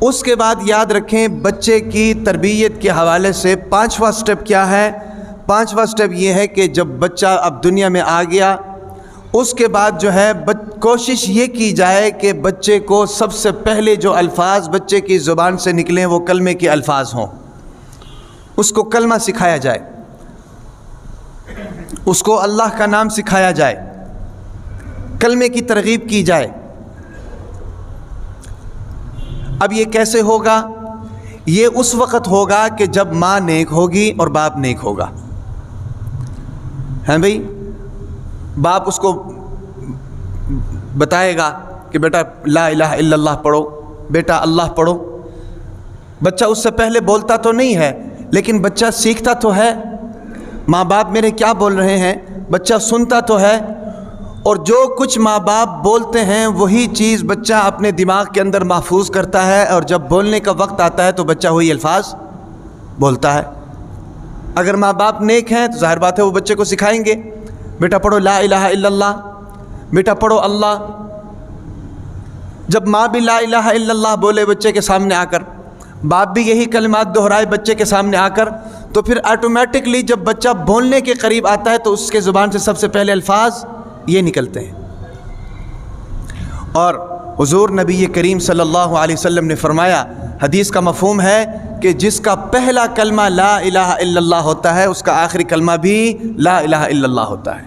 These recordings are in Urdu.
اس کے بعد یاد رکھیں بچے کی تربیت کے حوالے سے پانچواں سٹیپ کیا ہے؟ پانچواں سٹیپ یہ ہے کہ جب بچہ اب دنیا میں آ گیا اس کے بعد جو ہے کوشش یہ کی جائے کہ بچے کو سب سے پہلے جو الفاظ بچے کی زبان سے نکلیں وہ کلمے کے الفاظ ہوں، اس کو کلمہ سکھایا جائے، اس کو اللہ کا نام سکھایا جائے، کلمے کی ترغیب کی جائے۔ اب یہ کیسے ہوگا؟ یہ اس وقت ہوگا کہ جب ماں نیک ہوگی اور باپ نیک ہوگا۔ ہیں بھئی، باپ اس کو بتائے گا کہ بیٹا لا الہ الا اللہ پڑھو، بیٹا اللہ پڑھو۔ بچہ اس سے پہلے بولتا تو نہیں ہے لیکن بچہ سیکھتا تو ہے، ماں باپ میرے کیا بول رہے ہیں، بچہ سنتا تو ہے، اور جو کچھ ماں باپ بولتے ہیں وہی چیز بچہ اپنے دماغ کے اندر محفوظ کرتا ہے، اور جب بولنے کا وقت آتا ہے تو بچہ وہی الفاظ بولتا ہے۔ اگر ماں باپ نیک ہیں تو ظاہر بات ہے وہ بچے کو سکھائیں گے، بیٹا پڑھو لا الہ الا اللہ، بیٹا پڑھو اللہ۔ جب ماں بھی لا الہ الا اللہ بولے بچے کے سامنے آ کر، باپ بھی یہی کلمات دہرائے بچے کے سامنے آ کر، تو پھر آٹومیٹکلی جب بچہ بولنے کے قریب آتا ہے تو اس کے زبان سے سب سے پہلے الفاظ یہ نکلتے ہیں۔ اور حضور نبی کریم صلی اللہ علیہ وسلم نے فرمایا، حدیث کا مفہوم ہے کہ جس کا پہلا کلمہ لا الہ الا اللہ ہوتا ہے اس کا آخری کلمہ بھی لا الہ الا اللہ ہوتا ہے۔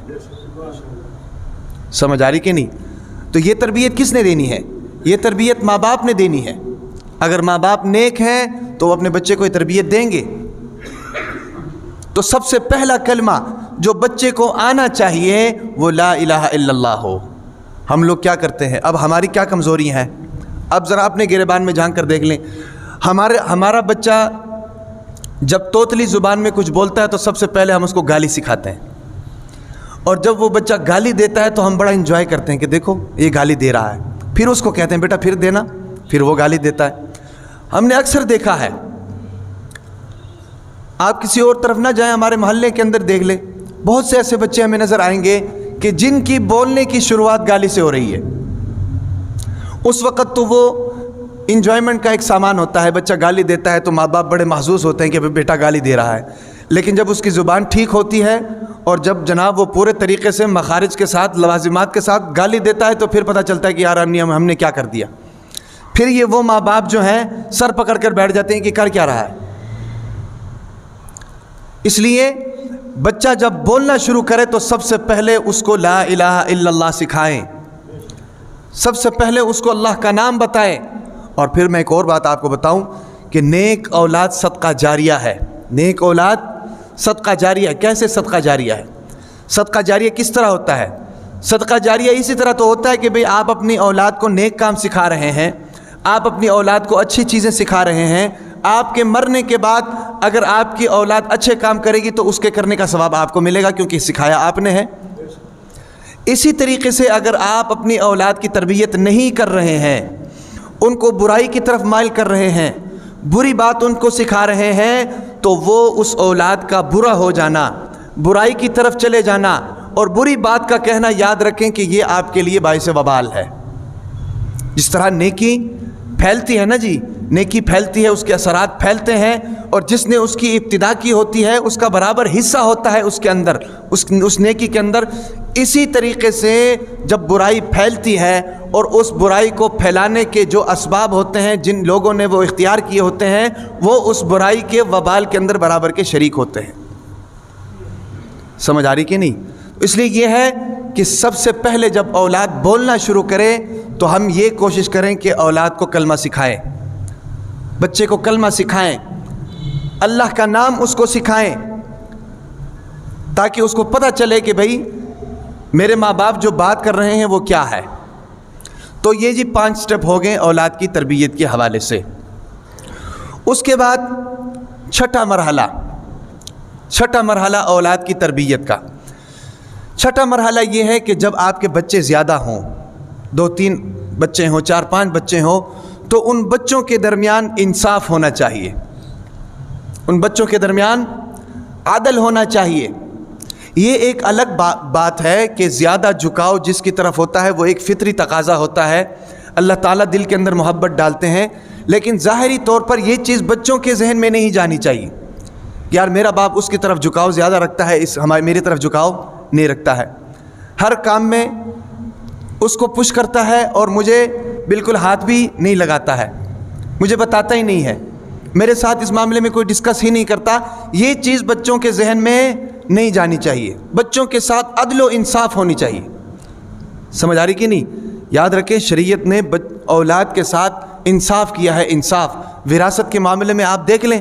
سمجھ آ رہی کہ نہیں؟ تو یہ تربیت کس نے دینی ہے؟ یہ تربیت ماں باپ نے دینی ہے۔ اگر ماں باپ نیک ہیں تو وہ اپنے بچے کو یہ تربیت دیں گے۔ تو سب سے پہلا کلمہ جو بچے کو آنا چاہیے وہ لا الہ الا اللہ ہو۔ ہم لوگ کیا کرتے ہیں؟ اب ہماری کیا کمزوریاں ہیں؟ اب ذرا اپنے گریبان میں جھانک کر دیکھ لیں۔ ہمارا بچہ جب توتلی زبان میں کچھ بولتا ہے تو سب سے پہلے ہم اس کو گالی سکھاتے ہیں، اور جب وہ بچہ گالی دیتا ہے تو ہم بڑا انجوائے کرتے ہیں کہ دیکھو یہ گالی دے رہا ہے، پھر اس کو کہتے ہیں بیٹا پھر دینا، پھر وہ گالی دیتا ہے۔ ہم نے اکثر دیکھا ہے، آپ کسی اور طرف نہ جائیں، ہمارے محلے کے اندر دیکھ لیں، بہت سے ایسے بچے ہمیں نظر آئیں گے کہ جن کی بولنے کی شروعات گالی سے ہو رہی ہے۔ اس وقت تو وہ انجوائمنٹ کا ایک سامان ہوتا ہے، بچہ گالی دیتا ہے تو ماں باپ بڑے محظوظ ہوتے ہیں کہ بیٹا گالی دے رہا ہے، لیکن جب اس کی زبان ٹھیک ہوتی ہے اور جب جناب وہ پورے طریقے سے مخارج کے ساتھ لوازمات کے ساتھ گالی دیتا ہے تو پھر پتہ چلتا ہے کہ یار ہم نے کیا کر دیا۔ پھر یہ وہ ماں باپ جو ہیں سر پکڑ کر بیٹھ جاتے ہیں کہ کر کیا رہا ہے۔ اس لیے بچہ جب بولنا شروع کرے تو سب سے پہلے اس کو لا الہ الا اللہ سکھائیں، سب سے پہلے اس کو اللہ کا نام بتائیں۔ اور پھر میں ایک اور بات آپ کو بتاؤں کہ نیک اولاد صدقہ جاریہ ہے۔ نیک اولاد صدقہ جاریہ ہے۔ کیسے صدقہ جاریہ ہے؟ صدقہ جاریہ کس طرح ہوتا ہے؟ صدقہ جاریہ اسی طرح تو ہوتا ہے کہ بھئی آپ اپنی اولاد کو نیک کام سکھا رہے ہیں، آپ اپنی اولاد کو اچھی چیزیں سکھا رہے ہیں، آپ کے مرنے کے بعد اگر آپ کی اولاد اچھے کام کرے گی تو اس کے کرنے کا ثواب آپ کو ملے گا کیونکہ سکھایا آپ نے ہے۔ اسی طریقے سے اگر آپ اپنی اولاد کی تربیت نہیں کر رہے ہیں، ان کو برائی کی طرف مائل کر رہے ہیں، بری بات ان کو سکھا رہے ہیں، تو وہ اس اولاد کا برا ہو جانا، برائی کی طرف چلے جانا اور بری بات کا کہنا یاد رکھیں کہ یہ آپ کے لیے باعث وبال ہے۔ جس طرح نیکی پھیلتی ہے نا جی، نیکی پھیلتی ہے، اس کے اثرات پھیلتے ہیں، اور جس نے اس کی ابتدا کی ہوتی ہے اس کا برابر حصہ ہوتا ہے اس کے اندر، اس نیکی کے اندر۔ اسی طریقے سے جب برائی پھیلتی ہے اور اس برائی کو پھیلانے کے جو اسباب ہوتے ہیں جن لوگوں نے وہ اختیار کیے ہوتے ہیں وہ اس برائی کے وبال کے اندر برابر کے شریک ہوتے ہیں۔ سمجھ آ رہی کہ نہیں؟ اس لیے یہ ہے کہ سب سے پہلے جب اولاد بولنا شروع کرے تو ہم یہ کوشش کریں کہ اولاد کو کلمہ سکھائیں، بچے کو کلمہ سکھائیں، اللہ کا نام اس کو سکھائیں، تاکہ اس کو پتہ چلے کہ بھئی میرے ماں باپ جو بات کر رہے ہیں وہ کیا ہے۔ تو یہ جی 5 سٹیپ ہو گئے اولاد کی تربیت کے حوالے سے۔ اس کے بعد چھٹا مرحلہ اولاد کی تربیت کا۔ چھٹا مرحلہ یہ ہے کہ جب آپ کے بچے زیادہ ہوں، 2-3 بچے ہوں، 4-5 بچے ہوں، تو ان بچوں کے درمیان انصاف ہونا چاہیے، ان بچوں کے درمیان عدل ہونا چاہیے۔ یہ ایک الگ بات ہے کہ زیادہ جھکاؤ جس کی طرف ہوتا ہے وہ ایک فطری تقاضا ہوتا ہے، اللہ تعالیٰ دل کے اندر محبت ڈالتے ہیں، لیکن ظاہری طور پر یہ چیز بچوں کے ذہن میں نہیں جانی چاہیے کہ یار میرا باپ اس کی طرف جھکاؤ زیادہ رکھتا ہے، میری طرف جھکاؤ نہیں رکھتا ہے، ہر کام میں اس کو پش کرتا ہے اور مجھے بالکل ہاتھ بھی نہیں لگاتا ہے، مجھے بتاتا ہی نہیں ہے، میرے ساتھ اس معاملے میں کوئی ڈسکس ہی نہیں کرتا۔ یہ چیز بچوں کے ذہن میں نہیں جانی چاہیے۔ بچوں کے ساتھ عدل و انصاف ہونی چاہیے۔ سمجھ آ رہی کہ نہیں؟ یاد رکھیں شریعت نے اولاد کے ساتھ انصاف کیا ہے، انصاف۔ وراثت کے معاملے میں آپ دیکھ لیں،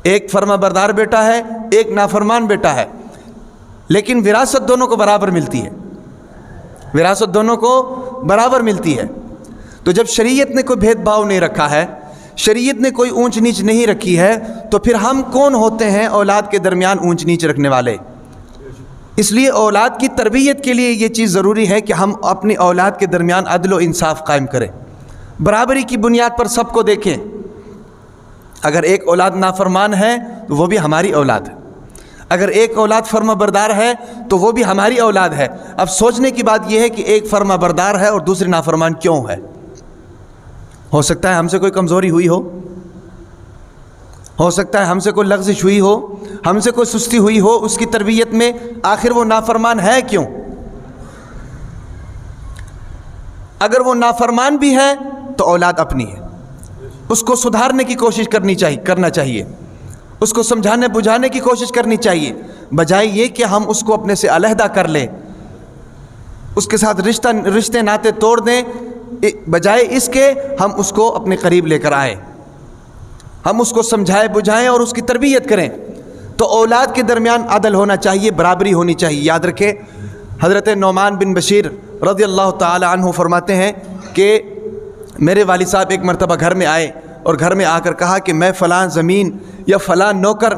ایک فرما بردار بیٹا ہے، ایک نافرمان بیٹا ہے، لیکن وراثت دونوں کو برابر ملتی ہے، وراثت دونوں کو برابر ملتی ہے۔ تو جب شریعت نے کوئی بھید بھاؤ نہیں رکھا ہے، شریعت نے کوئی اونچ نیچ نہیں رکھی ہے، تو پھر ہم کون ہوتے ہیں اولاد کے درمیان اونچ نیچ رکھنے والے؟ اس لیے اولاد کی تربیت کے لیے یہ چیز ضروری ہے کہ ہم اپنی اولاد کے درمیان عدل و انصاف قائم کریں، برابری کی بنیاد پر سب کو دیکھیں۔ اگر ایک اولاد نافرمان ہے تو وہ بھی ہماری اولاد ہے، اگر ایک اولاد فرما بردار ہے تو وہ بھی ہماری اولاد ہے۔ اب سوچنے کی بات یہ ہے کہ ایک فرما بردار ہے اور دوسری نافرمان کیوں ہے؟ ہو سکتا ہے ہم سے کوئی کمزوری ہوئی ہو سکتا ہے ہم سے کوئی لغزش ہوئی ہو، ہم سے کوئی سستی ہوئی ہو اس کی تربیت میں، آخر وہ نافرمان ہے کیوں؟ اگر وہ نافرمان بھی ہے تو اولاد اپنی ہے، اس کو سدھارنے کی کوشش کرنا چاہیے، اس کو سمجھانے بجھانے کی کوشش کرنی چاہیے، بجائے یہ کہ ہم اس کو اپنے سے علیحدہ کر لیں، اس کے ساتھ رشتے ناطے توڑ دیں، بجائے اس کے ہم اس کو اپنے قریب لے کر آئیں، ہم اس کو سمجھائیں بجھائیں اور اس کی تربیت کریں۔ تو اولاد کے درمیان عدل ہونا چاہیے، برابری ہونی چاہیے۔ یاد رکھیں حضرت نعمان بن بشیر رضی اللہ تعالی عنہ فرماتے ہیں کہ میرے والد صاحب ایک مرتبہ گھر میں آئے اور گھر میں آ کر کہا کہ میں فلاں زمین یا فلاں نوکر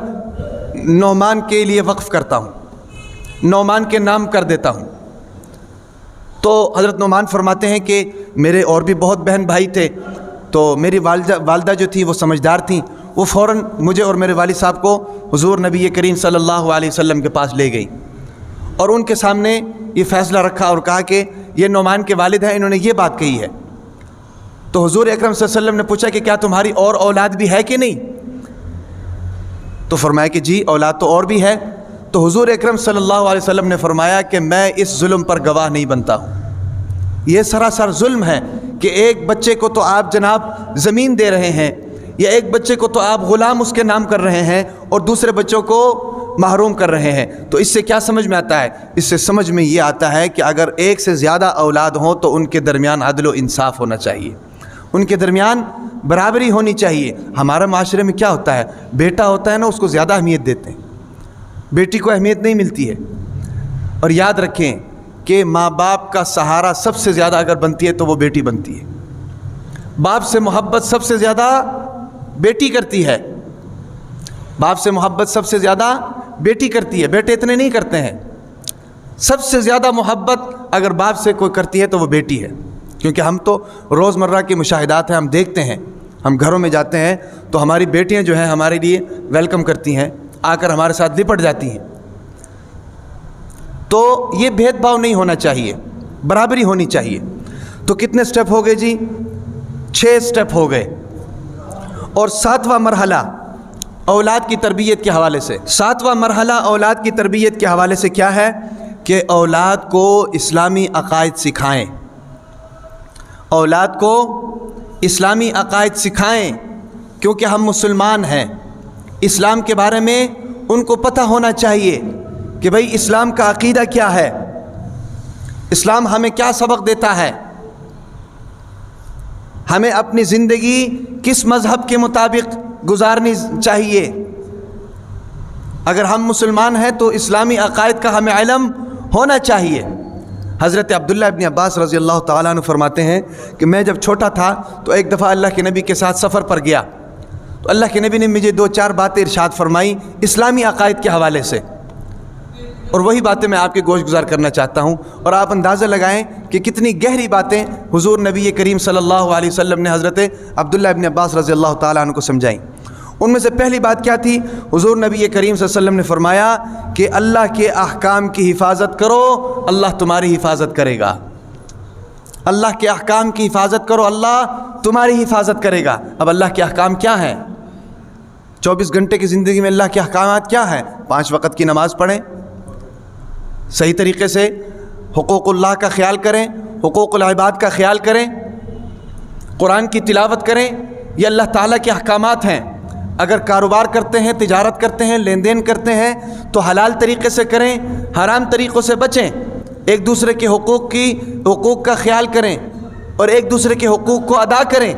نعمان کے لیے وقف کرتا ہوں، نعمان کے نام کر دیتا ہوں۔ تو حضرت نعمان فرماتے ہیں کہ میرے اور بھی بہت بہن بھائی تھے، تو میری والدہ جو تھی وہ سمجھدار تھیں، وہ فوراً مجھے اور میرے والد صاحب کو حضور نبی کریم صلی اللہ علیہ وسلم کے پاس لے گئی اور ان کے سامنے یہ فیصلہ رکھا اور کہا کہ یہ نعمان کے والد ہیں، انہوں نے یہ بات کہی ہے۔ تو حضور اکرم صلی اللہ علیہ وسلم نے پوچھا کہ کیا تمہاری اور اولاد بھی ہے کہ نہیں؟ تو فرمایا کہ جی اولاد تو اور بھی ہے۔ تو حضور اکرم صلی اللہ علیہ وسلم نے فرمایا کہ میں اس ظلم پر گواہ نہیں بنتا ہوں، یہ سراسر ظلم ہے کہ ایک بچے کو تو آپ جناب زمین دے رہے ہیں، یا ایک بچے کو تو آپ غلام اس کے نام کر رہے ہیں اور دوسرے بچوں کو محروم کر رہے ہیں۔ تو اس سے کیا سمجھ میں آتا ہے؟ اس سے سمجھ میں یہ آتا ہے کہ اگر ایک سے زیادہ اولاد ہوں تو ان کے درمیان عدل و انصاف ہونا چاہیے، ان کے درمیان برابری ہونی چاہیے۔ ہمارے معاشرے میں کیا ہوتا ہے، بیٹا ہوتا ہے نا اس کو زیادہ اہمیت دیتے ہیں، بیٹی کو اہمیت نہیں ملتی ہے۔ اور یاد رکھیں کہ ماں باپ کا سہارا سب سے زیادہ اگر بنتی ہے تو وہ بیٹی بنتی ہے۔ باپ سے محبت سب سے زیادہ بیٹی کرتی ہے، باپ سے محبت سب سے زیادہ بیٹی کرتی ہے، بیٹے اتنے نہیں کرتے ہیں۔ سب سے زیادہ محبت اگر باپ سے کوئی کرتی ہے تو وہ بیٹی ہے، کیونکہ ہم تو روزمرہ کے مشاہدات ہیں، ہم دیکھتے ہیں، ہم گھروں میں جاتے ہیں تو ہماری بیٹیاں جو ہیں ہمارے لیے ویلکم کرتی ہیں، آ کر ہمارے ساتھ لپٹ جاتی ہیں۔ تو یہ بھید بھاؤ نہیں ہونا چاہیے، برابری ہونی چاہیے۔ تو کتنے سٹیپ ہو گئے جی؟ 6 سٹیپ ہو گئے۔ اور 7واں مرحلہ اولاد کی تربیت کے حوالے سے، 7واں مرحلہ اولاد کی تربیت کے حوالے سے کیا ہے کہ اولاد کو اسلامی عقائد سکھائیں، اولاد کو اسلامی عقائد سکھائیں، کیونکہ ہم مسلمان ہیں۔ اسلام کے بارے میں ان کو پتہ ہونا چاہیے کہ بھئی اسلام کا عقیدہ کیا ہے، اسلام ہمیں کیا سبق دیتا ہے، ہمیں اپنی زندگی کس مذہب کے مطابق گزارنی چاہیے۔ اگر ہم مسلمان ہیں تو اسلامی عقائد کا ہمیں علم ہونا چاہیے۔ حضرت عبداللہ ابن عباس رضی اللہ تعالیٰ عنہ فرماتے ہیں کہ میں جب چھوٹا تھا تو ایک دفعہ اللہ کے نبی کے ساتھ سفر پر گیا، تو اللہ کے نبی نے مجھے 2-4 باتیں ارشاد فرمائی اسلامی عقائد کے حوالے سے، اور وہی باتیں میں آپ کے گوش گزار کرنا چاہتا ہوں، اور آپ اندازہ لگائیں کہ کتنی گہری باتیں حضور نبی کریم صلی اللہ علیہ وسلم نے حضرت عبداللہ ابن عباس رضی اللہ تعالیٰ عنہ کو سمجھائیں۔ ان میں سے پہلی بات کیا تھی؟ حضور نبی کریم صلی اللہ علیہ وسلم نے فرمایا کہ اللہ کے احکام کی حفاظت کرو، اللہ تمہاری حفاظت کرے گا۔ اللہ کے احکام کی حفاظت کرو، اللہ تمہاری حفاظت کرے گا۔ اب اللہ کے احکام کیا ہیں؟ 24 گھنٹے کی زندگی میں اللہ کے احکامات کیا ہیں؟ 5 وقت کی نماز پڑھیں، صحیح طریقے سے حقوق اللہ کا خیال کریں، حقوق العباد کا خیال کریں، قرآن کی تلاوت کریں، یہ اللہ تعالیٰ کے احکامات ہیں۔ اگر کاروبار کرتے ہیں، تجارت کرتے ہیں، لین دین کرتے ہیں تو حلال طریقے سے کریں، حرام طریقوں سے بچیں، ایک دوسرے کے حقوق کا خیال کریں اور ایک دوسرے کے حقوق کو ادا کریں،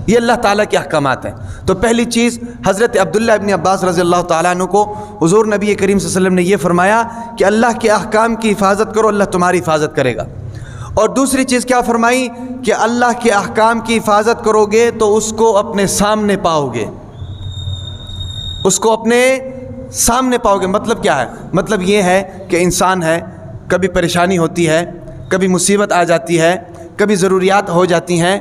یہ اللہ تعالیٰ کے احکامات ہیں۔ تو پہلی چیز حضرت عبداللہ ابن عباس رضی اللہ تعالیٰ عنہ کو حضور نبی کریم صلی اللہ علیہ وسلم نے یہ فرمایا کہ اللہ کے احکام کی حفاظت کرو، اللہ تمہاری حفاظت کرے گا۔ اور دوسری چیز کیا فرمائی کہ اللہ کے احکام کی حفاظت کرو گے تو اس کو اپنے سامنے پاؤ گے، اس کو اپنے سامنے پاؤ گے۔ مطلب کیا ہے؟ مطلب یہ ہے کہ انسان ہے، کبھی پریشانی ہوتی ہے، کبھی مصیبت آ جاتی ہے، کبھی ضروریات ہو جاتی ہیں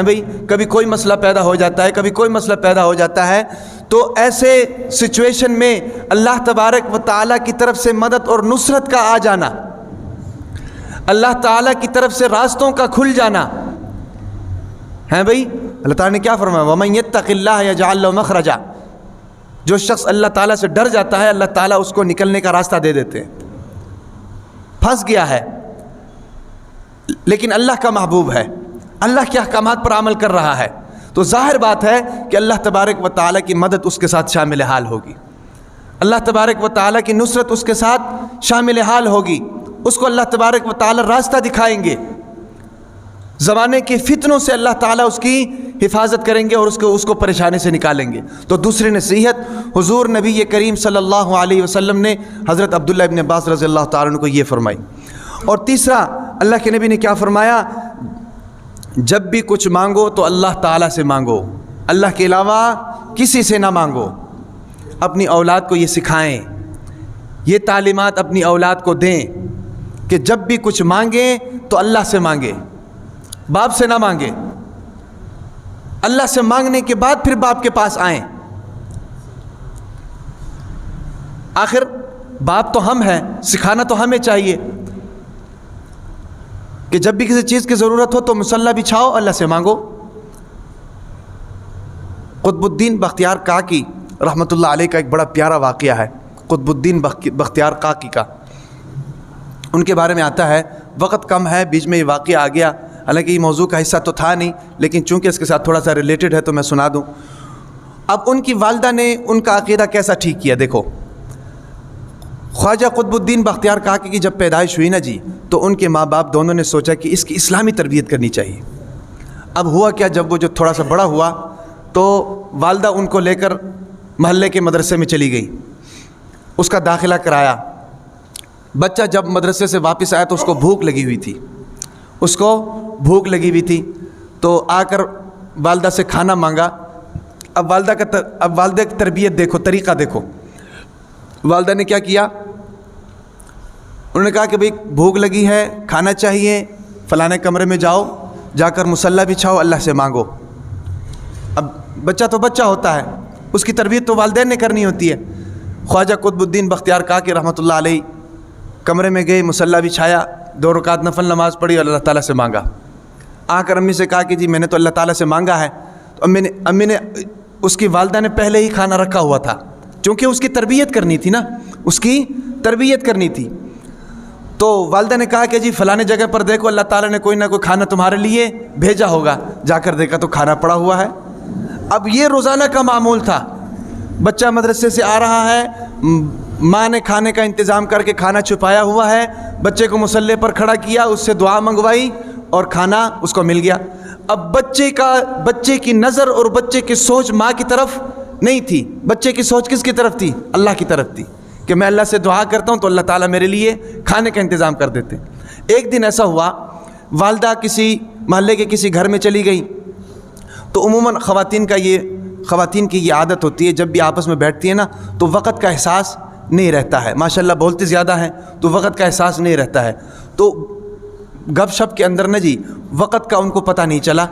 بھئی، کبھی کوئی مسئلہ پیدا ہو جاتا ہے، کبھی کوئی مسئلہ پیدا ہو جاتا ہے، تو ایسے سچویشن میں اللہ تبارک و تعالیٰ کی طرف سے مدد اور نصرت کا آ جانا، اللہ تعالیٰ کی طرف سے راستوں کا کھل جانا بھئی۔ اللہ تعالیٰ نے کیا فرمایا؟ وَمَن يَتَّقِ اللَّهَ يَجْعَل لَّهُ مَخْرَجًا، جو شخص اللہ تعالیٰ سے ڈر جاتا ہے اللہ تعالیٰ اس کو نکلنے کا راستہ دے دیتے ہیں۔ پھنس گیا ہے لیکن اللہ کا محبوب ہے، اللہ کے احکامات پر عمل کر رہا ہے، تو ظاہر بات ہے کہ اللہ تبارک و تعالیٰ کی مدد اس کے ساتھ شامل حال ہوگی، اللہ تبارک و تعالیٰ کی نصرت اس کے ساتھ شامل حال ہوگی، اس کو اللہ تبارک و تعالیٰ راستہ دکھائیں گے، زمانے کے فتنوں سے اللہ تعالیٰ اس کی حفاظت کریں گے اور اس کو پریشانی سے نکالیں گے۔ تو دوسری نصیحت حضور نبی کریم صلی اللہ علیہ وسلم نے حضرت عبداللہ ابن عباس رضی اللہ تعالیٰ عنہ کو یہ فرمائی۔ اور تیسرا اللہ کے نبی نے کیا فرمایا؟ جب بھی کچھ مانگو تو اللہ تعالیٰ سے مانگو، اللہ کے علاوہ کسی سے نہ مانگو۔ اپنی اولاد کو یہ سکھائیں، یہ تعلیمات اپنی اولاد کو دیں کہ جب بھی کچھ مانگیں تو اللہ سے مانگے، باپ سے نہ مانگے، اللہ سے مانگنے کے بعد پھر باپ کے پاس آئیں۔ آخر باپ تو ہم ہیں، سکھانا تو ہمیں چاہیے کہ جب بھی کسی چیز کی ضرورت ہو تو مصلی بچھاؤ، اللہ سے مانگو۔ قطب الدین بختیار کاکی رحمۃ اللہ علیہ کا ایک بڑا پیارا واقعہ ہے، قطب الدین بختیار کاکی کا۔ ان کے بارے میں آتا ہے، وقت کم ہے، بیچ میں یہ واقعہ آ گیا، حالانکہ یہ موضوع کا حصہ تو تھا نہیں، لیکن چونکہ اس کے ساتھ تھوڑا سا ریلیٹڈ ہے تو میں سنا دوں۔ اب ان کی والدہ نے ان کا عقیدہ کیسا ٹھیک کیا، دیکھو۔ خواجہ قطب الدین بختیار کاکی کی جب پیدائش ہوئی نا جی، تو ان کے ماں باپ دونوں نے سوچا کہ اس کی اسلامی تربیت کرنی چاہیے۔ اب ہوا کیا، جب وہ جو تھوڑا سا بڑا ہوا تو والدہ ان کو لے کر محلے کے مدرسے میں چلی گئی، اس کا داخلہ کرایا۔ بچہ جب مدرسے سے واپس آیا تو اس کو بھوک لگی ہوئی تھی، تو آ کر والدہ سے کھانا مانگا۔ اب والدہ کی تربیت دیکھو، طریقہ دیکھو۔ والدہ نے کیا کیا؟ انہوں نے کہا کہ بھئی بھوک لگی ہے، کھانا چاہیے، فلانے کمرے میں جاؤ، جا کر مصلی بچھاؤ، اللہ سے مانگو۔ اب بچہ تو بچہ ہوتا ہے، اس کی تربیت تو والدین نے کرنی ہوتی ہے۔ خواجہ قطب الدین بختیار کاکی رحمۃ اللہ علیہ کمرے میں گئے، مصلی بچھایا، 2 رکعت نفل نماز پڑھی اور اللہ تعالیٰ سے مانگا۔ آ کر امی سے کہا کہ جی میں نے تو اللہ تعالیٰ سے مانگا ہے، تو امی نے اس کی والدہ نے پہلے ہی کھانا رکھا ہوا تھا، چونکہ اس کی تربیت کرنی تھی نا، اس کی تربیت کرنی تھی۔ تو والدہ نے کہا کہ جی فلانے جگہ پر دیکھو، اللہ تعالیٰ نے کوئی نہ کوئی کھانا تمہارے لیے بھیجا ہوگا۔ جا کر دیکھا تو کھانا پڑا ہوا ہے۔ اب یہ روزانہ کا معمول تھا، بچہ مدرسے سے آ رہا ہے، ماں نے کھانے کا انتظام کر کے کھانا چھپایا ہوا ہے، بچے کو مصلی پر کھڑا کیا، اس سے دعا منگوائی اور کھانا اس کو مل گیا۔ اب بچے کی نظر اور بچے کی سوچ ماں کی طرف نہیں تھی، بچے کی سوچ کس کی طرف تھی؟ اللہ کی طرف تھی، کہ میں اللہ سے دعا کرتا ہوں تو اللہ تعالیٰ میرے لیے کھانے کا انتظام کر دیتے۔ ایک دن ایسا ہوا، والدہ کسی محلے کے کسی گھر میں چلی گئی، تو عموماً خواتین کی یہ عادت ہوتی ہے، جب بھی آپس میں بیٹھتی ہیں نا تو وقت کا احساس نہیں رہتا ہے، ماشاءاللہ بولتے زیادہ ہیں تو وقت کا احساس نہیں رہتا ہے، تو گپ شپ کے اندر نا جی وقت کا ان کو پتہ نہیں چلا،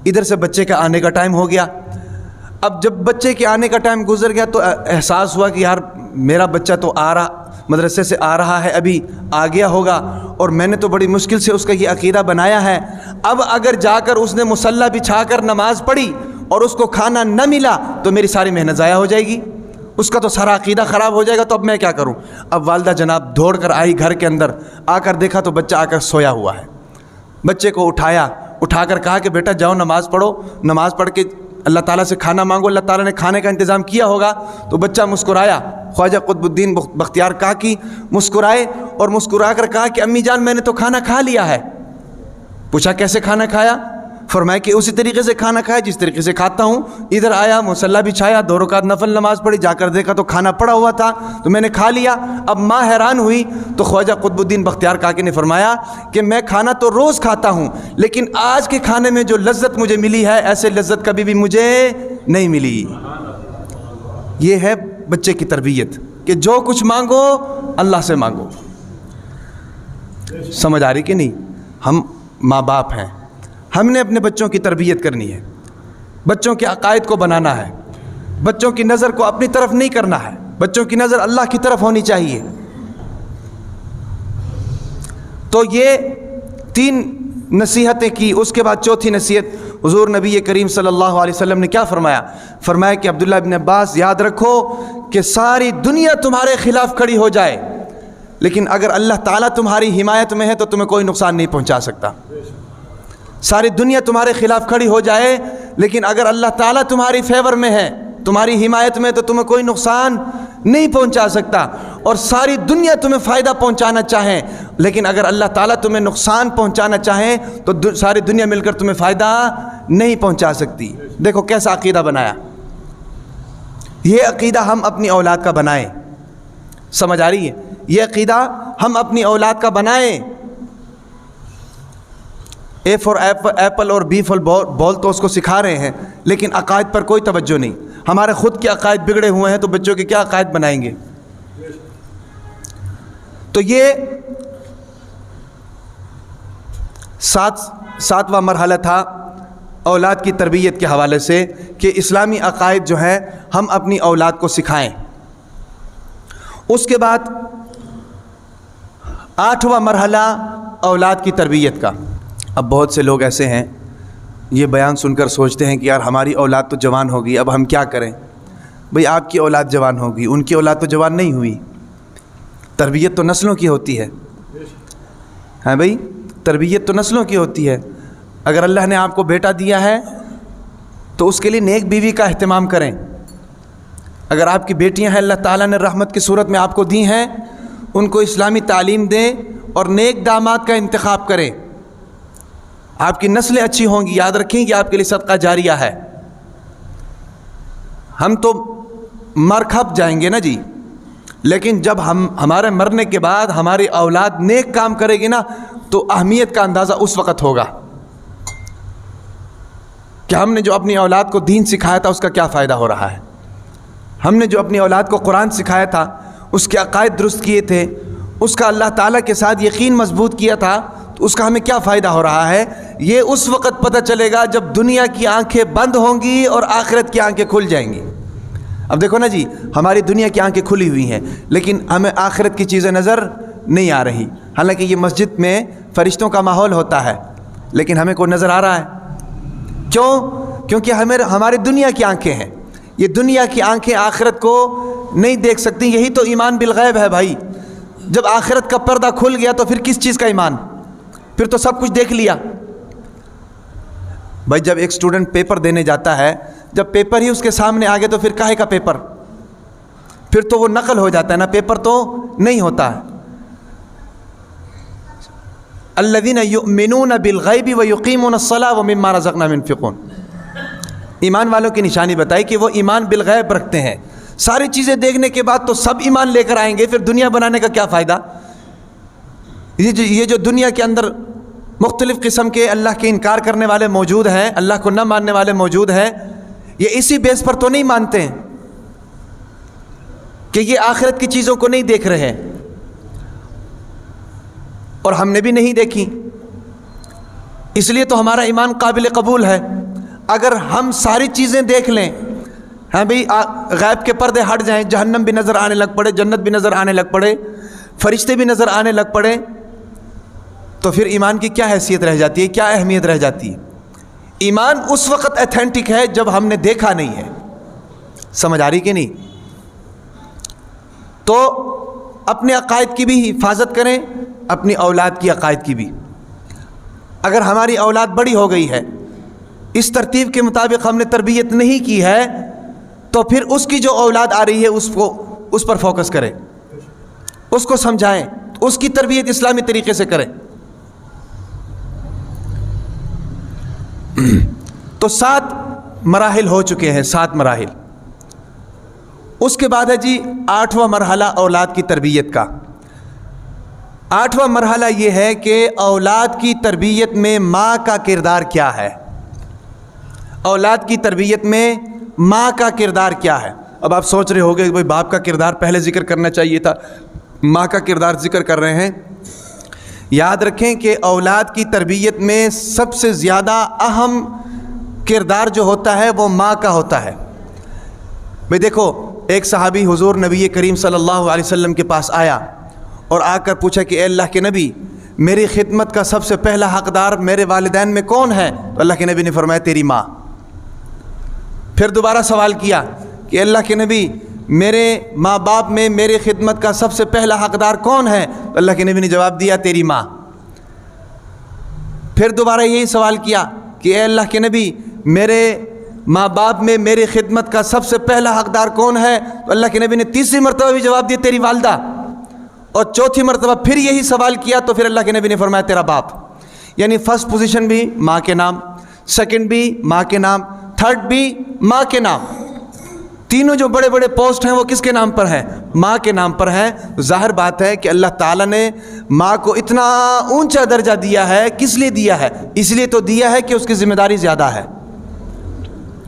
ادھر سے بچے کا آنے کا ٹائم ہو گیا۔ اب جب بچے کے آنے کا ٹائم گزر گیا تو احساس ہوا کہ یار میرا بچہ تو آ رہا، مدرسے سے آ رہا ہے، ابھی آ گیا ہوگا، اور میں نے تو بڑی مشکل سے اس کا یہ عقیدہ بنایا ہے، اب اگر جا کر اس نے مصلی بچھا کر نماز پڑھی اور اس کو کھانا نہ ملا تو میری ساری محنت ضائع ہو جائے گی، اس کا تو سارا عقیدہ خراب ہو جائے گا، تو اب میں کیا کروں؟ اب والدہ جناب دوڑ کر آئی گھر کے اندر، آ کر دیکھا تو بچہ آ کر سویا ہوا ہے۔ بچے کو اٹھا کر کہا کہ بیٹا جاؤ نماز پڑھو، نماز پڑھ کے اللہ تعالیٰ سے کھانا مانگو، اللہ تعالیٰ نے کھانے کا انتظام کیا ہوگا۔ تو بچہ مسکرایا، خواجہ قطب الدین بختیار کاکی مسکرائے اور مسکرا کر کہا کہ امی جان میں نے تو کھانا کھا لیا ہے۔ پوچھا کیسے کھانا کھایا؟ فرمایا کہ اسی طریقے سے کھانا کھایا جس طریقے سے کھاتا ہوں، ادھر آیا مصلی بچھایا، 2 رکعت نفل نماز پڑھی، جا کر دیکھا تو کھانا پڑا ہوا تھا تو میں نے کھا لیا۔ اب ماں حیران ہوئی تو خواجہ قطب الدین بختیار کاکی نے فرمایا کہ میں کھانا تو روز کھاتا ہوں، لیکن آج کے کھانے میں جو لذت مجھے ملی ہے ایسے لذت کبھی بھی مجھے نہیں ملی۔ یہ ہے بچے کی تربیت کہ جو کچھ مانگو اللہ سے مانگو۔ سمجھ آ رہی کہ نہیں؟ ہم ماں باپ ہیں، ہم نے اپنے بچوں کی تربیت کرنی ہے، بچوں کے عقائد کو بنانا ہے، بچوں کی نظر کو اپنی طرف نہیں کرنا ہے، بچوں کی نظر اللہ کی طرف ہونی چاہیے۔ تو یہ 3 نصیحتیں کی، اس کے بعد چوتھی نصیحت حضور نبی کریم صلی اللہ علیہ وسلم نے کیا فرمایا؟ فرمایا کہ عبداللہ ابن عباس یاد رکھو کہ ساری دنیا تمہارے خلاف کھڑی ہو جائے لیکن اگر اللہ تعالیٰ تمہاری حمایت میں ہے تو تمہیں کوئی نقصان نہیں پہنچا سکتا۔ ساری دنیا تمہارے خلاف کھڑی ہو جائے لیکن اگر اللہ تعالیٰ تمہاری فیور میں ہے، تمہاری حمایت میں، تو تمہیں کوئی نقصان نہیں پہنچا سکتا۔ اور ساری دنیا تمہیں فائدہ پہنچانا چاہیں لیکن اگر اللہ تعالیٰ تمہیں نقصان پہنچانا چاہیں تو ساری دنیا مل کر تمہیں فائدہ نہیں پہنچا سکتی۔ دیکھو کیسا عقیدہ بنایا۔ یہ عقیدہ ہم اپنی اولاد کا بنائیں۔ سمجھ آ رہی ہے؟ یہ عقیدہ ہم اپنی اولاد کا بنائیں۔ اے فار ایپل اور بی فار بال تو اس کو سکھا رہے ہیں لیکن عقائد پر کوئی توجہ نہیں۔ ہمارے خود کے عقائد بگڑے ہوئے ہیں تو بچوں کے کیا عقائد بنائیں گے؟ تو یہ 7واں مرحلہ تھا اولاد کی تربیت کے حوالے سے کہ اسلامی عقائد جو ہیں ہم اپنی اولاد کو سکھائیں۔ اس کے بعد 8واں مرحلہ اولاد کی تربیت کا۔ اب بہت سے لوگ ایسے ہیں یہ بیان سن کر سوچتے ہیں کہ یار ہماری اولاد تو جوان ہوگی، اب ہم کیا کریں؟ بھئی آپ کی اولاد جوان ہوگی، ان کی اولاد تو جوان نہیں ہوئی۔ تربیت تو نسلوں کی ہوتی ہے، ہاں بھئی تربیت تو نسلوں کی ہوتی ہے۔ اگر اللہ نے آپ کو بیٹا دیا ہے تو اس کے لیے نیک بیوی کا اہتمام کریں۔ اگر آپ کی بیٹیاں ہیں اللہ تعالیٰ نے رحمت کی صورت میں آپ کو دی ہیں، ان کو اسلامی تعلیم دیں اور نیک داماد کا انتخاب کریں۔ آپ کی نسلیں اچھی ہوں گی، یاد رکھیں یہ آپ کے لیے صدقہ جاریہ ہے۔ ہم تو مر کھپ جائیں گے نا جی، لیکن جب ہمارے مرنے کے بعد ہماری اولاد نیک کام کرے گی نا تو اہمیت کا اندازہ اس وقت ہوگا کہ ہم نے جو اپنی اولاد کو دین سکھایا تھا اس کا کیا فائدہ ہو رہا ہے، ہم نے جو اپنی اولاد کو قرآن سکھایا تھا، اس کے عقائد درست کیے تھے، اس کا اللہ تعالیٰ کے ساتھ یقین مضبوط کیا تھا، تو اس کا ہمیں کیا فائدہ ہو رہا ہے؟ یہ اس وقت پتہ چلے گا جب دنیا کی آنکھیں بند ہوں گی اور آخرت کی آنکھیں کھل جائیں گی۔ اب دیکھو نا جی، ہماری دنیا کی آنکھیں کھلی ہوئی ہیں لیکن ہمیں آخرت کی چیزیں نظر نہیں آ رہی، حالانکہ یہ مسجد میں فرشتوں کا ماحول ہوتا ہے لیکن ہمیں کوئی نظر آ رہا ہے؟ کیوں؟ کیونکہ ہماری دنیا کی آنکھیں ہیں، یہ دنیا کی آنکھیں آخرت کو نہیں دیکھ سکتی۔ یہی تو ایمان بالغیب ہے بھائی۔ جب آخرت کا پردہ کھل گیا تو پھر کس چیز کا ایمان؟ پھر تو سب کچھ دیکھ لیا۔ بھائی جب ایک اسٹوڈنٹ پیپر دینے جاتا ہے، جب پیپر ہی اس کے سامنے آ گئے تو پھر کاہے کا پیپر؟ پھر تو وہ نقل ہو جاتا ہے نا، پیپر تو نہیں ہوتا ہے۔ الذین یؤمنون بالغیب ویقیمون الصلاۃ ومما رزقناہم ينفقون۔ ایمان والوں کی نشانی بتائی کہ وہ ایمان بالغیب رکھتے ہیں۔ ساری چیزیں دیکھنے کے بعد تو سب ایمان لے کر آئیں گے، پھر دنیا بنانے کا کیا فائدہ؟ یہ جو دنیا کے اندر مختلف قسم کے اللہ کے انکار کرنے والے موجود ہیں، اللہ کو نہ ماننے والے موجود ہیں، یہ اسی بیس پر تو نہیں مانتے ہیں کہ یہ آخرت کی چیزوں کو نہیں دیکھ رہے ہیں، اور ہم نے بھی نہیں دیکھی، اس لیے تو ہمارا ایمان قابل قبول ہے۔ اگر ہم ساری چیزیں دیکھ لیں، ہاں بھئی غیب کے پردے ہٹ جائیں، جہنم بھی نظر آنے لگ پڑے، جنت بھی نظر آنے لگ پڑے، فرشتے بھی نظر آنے لگ پڑے، تو پھر ایمان کی کیا حیثیت رہ جاتی ہے، کیا اہمیت رہ جاتی ہے؟ ایمان اس وقت ایتھینٹک ہے جب ہم نے دیکھا نہیں ہے. سمجھ آ رہی کہ نہیں؟ تو اپنے عقائد کی بھی حفاظت کریں، اپنی اولاد کی عقائد کی بھی. اگر ہماری اولاد بڑی ہو گئی ہے، اس ترتیب کے مطابق ہم نے تربیت نہیں کی ہے، تو پھر اس کی جو اولاد آ رہی ہے اس پر فوکس کریں، اس کو سمجھائیں، اس کی تربیت اسلامی طریقے سے کریں. تو 7 مراحل ہو چکے ہیں، 7 مراحل. اس کے بعد ہے جی 8واں مرحلہ اولاد کی تربیت کا. 8واں مرحلہ یہ ہے کہ اولاد کی تربیت میں ماں کا کردار کیا ہے. اولاد کی تربیت میں ماں کا کردار کیا ہے؟ اب آپ سوچ رہے ہوگے بھائی باپ کا کردار پہلے ذکر کرنا چاہیے تھا، ماں کا کردار ذکر کر رہے ہیں. یاد رکھیں کہ اولاد کی تربیت میں سب سے زیادہ اہم کردار جو ہوتا ہے وہ ماں کا ہوتا ہے. بھئی دیکھو، ایک صحابی حضور نبی کریم صلی اللہ علیہ وسلم کے پاس آیا اور آ کر پوچھا کہ اے اللہ کے نبی، میری خدمت کا سب سے پہلا حقدار میرے والدین میں کون ہے؟ تو اللہ کے نبی نے فرمایا تیری ماں. پھر دوبارہ سوال کیا کہ اللہ کے نبی، میرے ماں باپ میں میری خدمت کا سب سے پہلا حقدار کون ہے؟ تو اللہ کے نبی نے جواب دیا تیری ماں. پھر دوبارہ یہی سوال کیا کہ اے اللہ کے نبی، میرے ماں باپ میں میری خدمت کا سب سے پہلا حقدار کون ہے؟ تو اللہ کے نبی نے تیسری مرتبہ بھی جواب دیا تیری والدہ. اور چوتھی مرتبہ پھر یہی سوال کیا تو پھر اللہ کے نبی نے فرمایا تیرا باپ. یعنی فرسٹ پوزیشن بھی ماں کے نام، سیکنڈ بھی ماں کے نام، تھرڈ بھی ماں کے نام. تینوں جو بڑے بڑے پوسٹ ہیں وہ کس کے نام پر ہیں؟ ماں کے نام پر ہیں. ظاہر بات ہے کہ اللہ تعالیٰ نے ماں کو اتنا اونچا درجہ دیا ہے. کس لیے دیا ہے؟ اس لیے تو دیا ہے کہ اس کی ذمہ داری زیادہ ہے،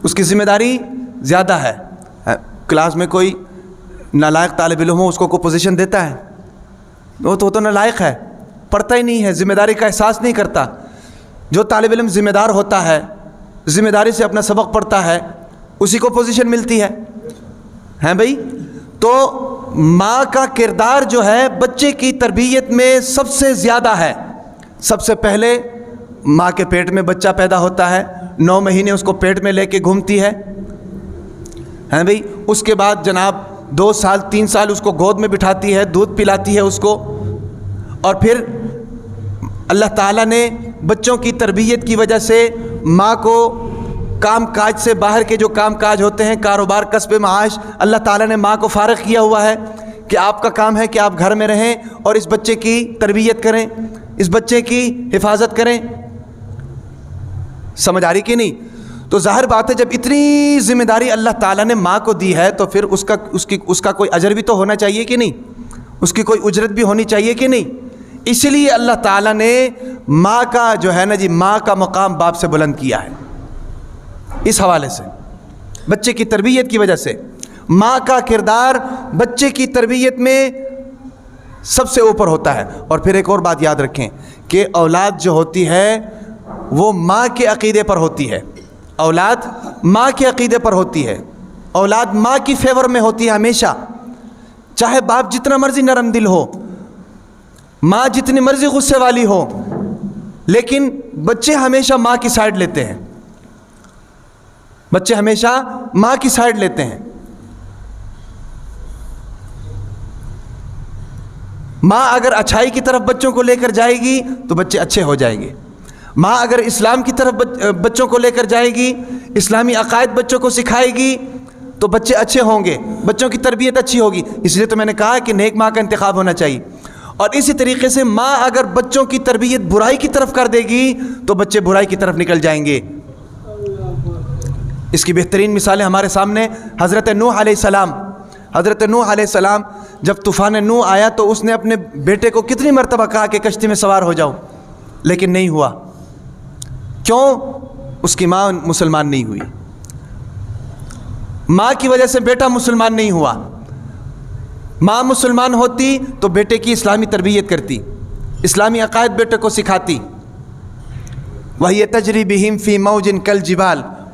اس کی ذمہ داری زیادہ ہے. کلاس میں کوئی نالائق طالب علم ہو، اس کو کوئی پوزیشن دیتا ہے؟ وہ تو نالائق ہے، پڑھتا ہی نہیں ہے، ذمہ داری کا احساس نہیں کرتا. جو طالب علم ذمہ دار ہوتا ہے، ذمہ داری سے اپنا سبق پڑھتا ہے، اسی کو پوزیشن ملتی ہے. ہیں بھائی؟ تو ماں کا کردار جو ہے بچے کی تربیت میں سب سے زیادہ ہے. سب سے پہلے ماں کے پیٹ میں بچہ پیدا ہوتا ہے، 9 مہینے اس کو پیٹ میں لے کے گھومتی ہے. ہیں بھائی؟ اس کے بعد جناب 2 سال 3 سال اس کو گود میں بٹھاتی ہے، دودھ پلاتی ہے اس کو. اور پھر اللہ تعالیٰ نے بچوں کی تربیت کی وجہ سے ماں کو کام کاج سے باہر کے جو کام کاج ہوتے ہیں، کاروبار، کسب معاش، اللہ تعالیٰ نے ماں کو فارغ کیا ہوا ہے کہ آپ کا کام ہے کہ آپ گھر میں رہیں اور اس بچے کی تربیت کریں، اس بچے کی حفاظت کریں. سمجھ آ رہی کہ نہیں؟ تو ظاہر بات ہے جب اتنی ذمہ داری اللہ تعالیٰ نے ماں کو دی ہے تو پھر اس کا کوئی اجر بھی تو ہونا چاہیے کہ نہیں؟ اس کی کوئی اجرت بھی ہونی چاہیے کہ نہیں؟ اس لیے اللہ تعالیٰ نے ماں کا جو ہے نا جی، ماں کا مقام باپ سے بلند کیا ہے. اس حوالے سے بچے کی تربیت کی وجہ سے ماں کا کردار بچے کی تربیت میں سب سے اوپر ہوتا ہے. اور پھر ایک اور بات یاد رکھیں کہ اولاد جو ہوتی ہے وہ ماں کے عقیدے پر ہوتی ہے. اولاد ماں کے عقیدے پر ہوتی ہے. اولاد ماں کی فیور میں ہوتی ہے ہمیشہ. چاہے باپ جتنا مرضی نرم دل ہو، ماں جتنی مرضی غصے والی ہو، لیکن بچے ہمیشہ ماں کی سائیڈ لیتے ہیں. بچے ہمیشہ ماں کی سائیڈ لیتے ہیں. ماں اگر اچھائی کی طرف بچوں کو لے کر جائے گی تو بچے اچھے ہو جائیں گے. ماں اگر اسلام کی طرف بچوں کو لے کر جائے گی، اسلامی عقائد بچوں کو سکھائے گی تو بچے اچھے ہوں گے، بچوں کی تربیت اچھی ہوگی. اس لیے تو میں نے کہا کہ نیک ماں کا انتخاب ہونا چاہیے. اور اسی طریقے سے ماں اگر بچوں کی تربیت برائی کی طرف کر دے گی تو بچے برائی کی طرف نکل جائیں گے. اس کی بہترین مثالیں ہمارے سامنے حضرت نوح علیہ السلام. حضرت نوح علیہ السلام جب طوفان نوح آیا تو اس نے اپنے بیٹے کو کتنی مرتبہ کہا کہ کشتی میں سوار ہو جاؤ، لیکن نہیں ہوا. کیوں؟ اس کی ماں مسلمان نہیں ہوئی. ماں کی وجہ سے بیٹا مسلمان نہیں ہوا. ماں مسلمان ہوتی تو بیٹے کی اسلامی تربیت کرتی، اسلامی عقائد بیٹے کو سکھاتی. وَهِيَ تَجْرِي بِهِمْ فِي مَوْجٍ كَالْجِبَالِ.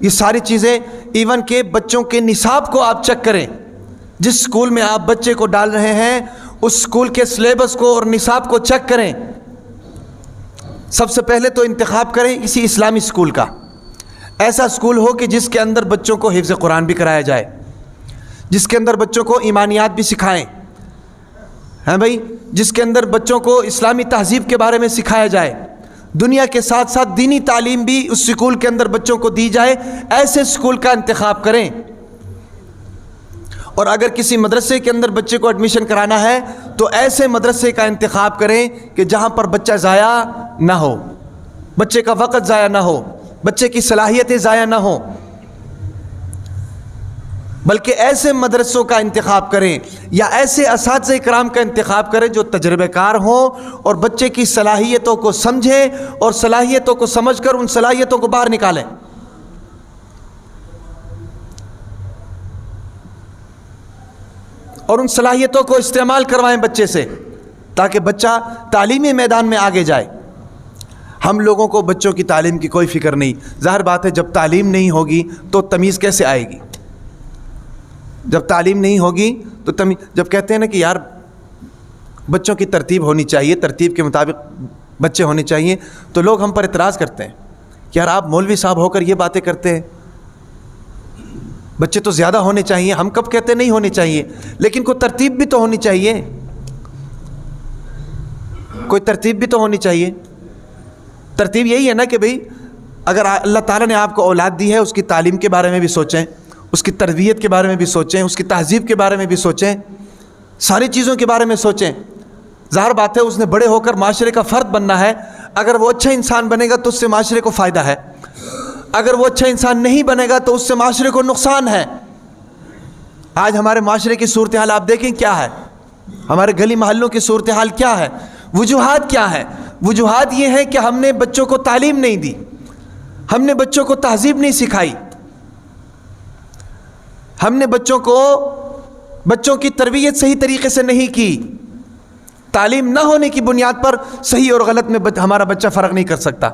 یہ ساری چیزیں، ایون کہ بچوں کے نصاب کو آپ چیک کریں. جس سکول میں آپ بچے کو ڈال رہے ہیں اس سکول کے سلیبس کو اور نصاب کو چیک کریں. سب سے پہلے تو انتخاب کریں کسی اسلامی سکول کا. ایسا سکول ہو کہ جس کے اندر بچوں کو حفظ قرآن بھی کرایا جائے، جس کے اندر بچوں کو ایمانیات بھی سکھائیں، ہاں بھائی، جس کے اندر بچوں کو اسلامی تہذیب کے بارے میں سکھایا جائے، دنیا کے ساتھ ساتھ دینی تعلیم بھی اس سکول کے اندر بچوں کو دی جائے. ایسے سکول کا انتخاب کریں. اور اگر کسی مدرسے کے اندر بچے کو ایڈمیشن کرانا ہے تو ایسے مدرسے کا انتخاب کریں کہ جہاں پر بچہ ضائع نہ ہو، بچے کا وقت ضائع نہ ہو، بچے کی صلاحیتیں ضائع نہ ہوں، بلکہ ایسے مدرسوں کا انتخاب کریں یا ایسے اساتذہ کرام کا انتخاب کریں جو تجربہ کار ہوں اور بچے کی صلاحیتوں کو سمجھیں اور صلاحیتوں کو سمجھ کر ان صلاحیتوں کو باہر نکالیں. اور ان صلاحیتوں کو استعمال کروائیں بچے سے تاکہ بچہ تعلیمی میدان میں آگے جائے. ہم لوگوں کو بچوں کی تعلیم کی کوئی فکر نہیں. ظاہر بات ہے جب تعلیم نہیں ہوگی تو تمیز کیسے آئے گی؟ جب تعلیم نہیں ہوگی تو جب کہتے ہیں نا کہ یار بچوں کی ترتیب ہونی چاہیے، ترتیب کے مطابق بچے ہونے چاہیے، تو لوگ ہم پر اعتراض کرتے ہیں کہ یار آپ مولوی صاحب ہو کر یہ باتیں کرتے ہیں، بچے تو زیادہ ہونے چاہیے. ہم کب کہتے نہیں ہونے چاہیے، لیکن کوئی ترتیب بھی تو ہونی چاہیے، کوئی ترتیب بھی تو ہونی چاہیے. ترتیب یہی ہے نا کہ بھئی اگر اللہ تعالیٰ نے آپ کو اولاد دی ہے اس کی تعلیم کے بارے میں بھی سوچیں، اس کی تربیت کے بارے میں بھی سوچیں، اس کی تہذیب کے بارے میں بھی سوچیں، ساری چیزوں کے بارے میں سوچیں. ظاہر بات ہے اس نے بڑے ہو کر معاشرے کا فرد بننا ہے. اگر وہ اچھا انسان بنے گا تو اس سے معاشرے کو فائدہ ہے، اگر وہ اچھا انسان نہیں بنے گا تو اس سے معاشرے کو نقصان ہے. آج ہمارے معاشرے کی صورتحال آپ دیکھیں کیا ہے، ہمارے گلی محلوں کی صورتحال کیا ہے، وجوہات کیا ہے. وجوہات یہ ہے کہ ہم نے بچوں کو تعلیم نہیں دی، ہم نے بچوں کو تہذیب نہیں سکھائی، ہم نے بچوں کی تربیت صحیح طریقے سے نہیں کی. تعلیم نہ ہونے کی بنیاد پر صحیح اور غلط میں ہمارا بچہ فرق نہیں کر سکتا،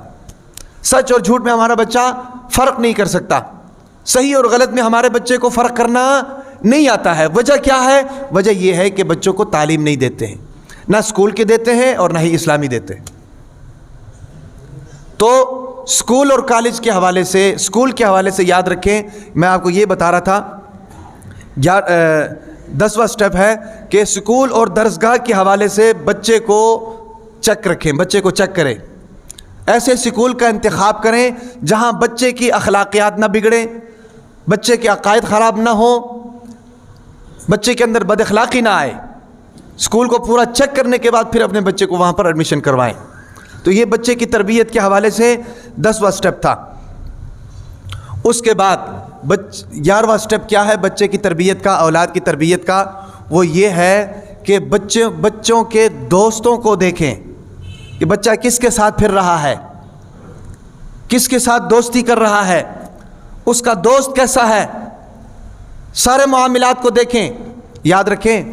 سچ اور جھوٹ میں ہمارا بچہ فرق نہیں کر سکتا، صحیح اور غلط میں ہمارے بچے کو فرق کرنا نہیں آتا ہے. وجہ کیا ہے؟ وجہ یہ ہے کہ بچوں کو تعلیم نہیں دیتے ہیں، نہ اسکول کے دیتے ہیں اور نہ ہی اسلامی دیتے ہیں. تو اسکول اور کالج کے حوالے سے، اسکول کے حوالے سے یاد رکھیں، میں آپ کو یہ بتا رہا تھا 10واں سٹیپ ہے کہ اسکول اور درسگاہ کے حوالے سے بچے کو چیک رکھیں، بچے کو چیک کریں. ایسے اسکول کا انتخاب کریں جہاں بچے کی اخلاقیات نہ بگڑیں، بچے کے عقائد خراب نہ ہوں، بچے کے اندر بد اخلاقی نہ آئے. اسکول کو پورا چیک کرنے کے بعد پھر اپنے بچے کو وہاں پر ایڈمیشن کروائیں. تو یہ بچے کی تربیت کے حوالے سے 10واں سٹیپ تھا. اس کے بعد 11واں سٹیپ کیا ہے بچے کی تربیت کا، اولاد کی تربیت کا؟ وہ یہ ہے کہ بچوں کے دوستوں کو دیکھیں کہ بچہ کس کے ساتھ پھر رہا ہے، کس کے ساتھ دوستی کر رہا ہے، اس کا دوست کیسا ہے، سارے معاملات کو دیکھیں. یاد رکھیں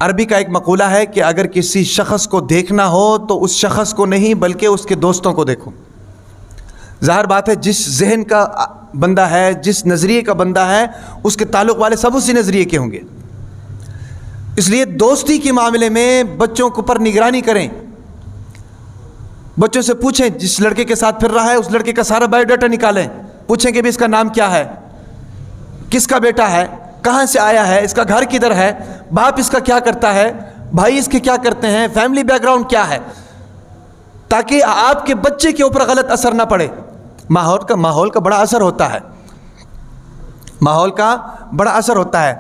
عربی کا ایک مقولہ ہے کہ اگر کسی شخص کو دیکھنا ہو تو اس شخص کو نہیں بلکہ اس کے دوستوں کو دیکھو. ظاہر بات ہے جس ذہن کا بندہ ہے، جس نظریے کا بندہ ہے، اس کے تعلق والے سب اسی نظریے کے ہوں گے. اس لیے دوستی کے معاملے میں بچوں کو پر نگرانی کریں. بچوں سے پوچھیں جس لڑکے کے ساتھ پھر رہا ہے اس لڑکے کا سارا بایو ڈاٹا نکالیں، پوچھیں کہ بھی اس کا نام کیا ہے، کس کا بیٹا ہے، کہاں سے آیا ہے، اس کا گھر کدھر ہے، باپ اس کا کیا کرتا ہے، بھائی اس کے کیا کرتے ہیں، فیملی بیک گراؤنڈ کیا ہے، تاکہ آپ کے بچے کے اوپر غلط اثر نہ پڑے. ماحول کا بڑا اثر ہوتا ہے، ماحول کا بڑا اثر ہوتا ہے.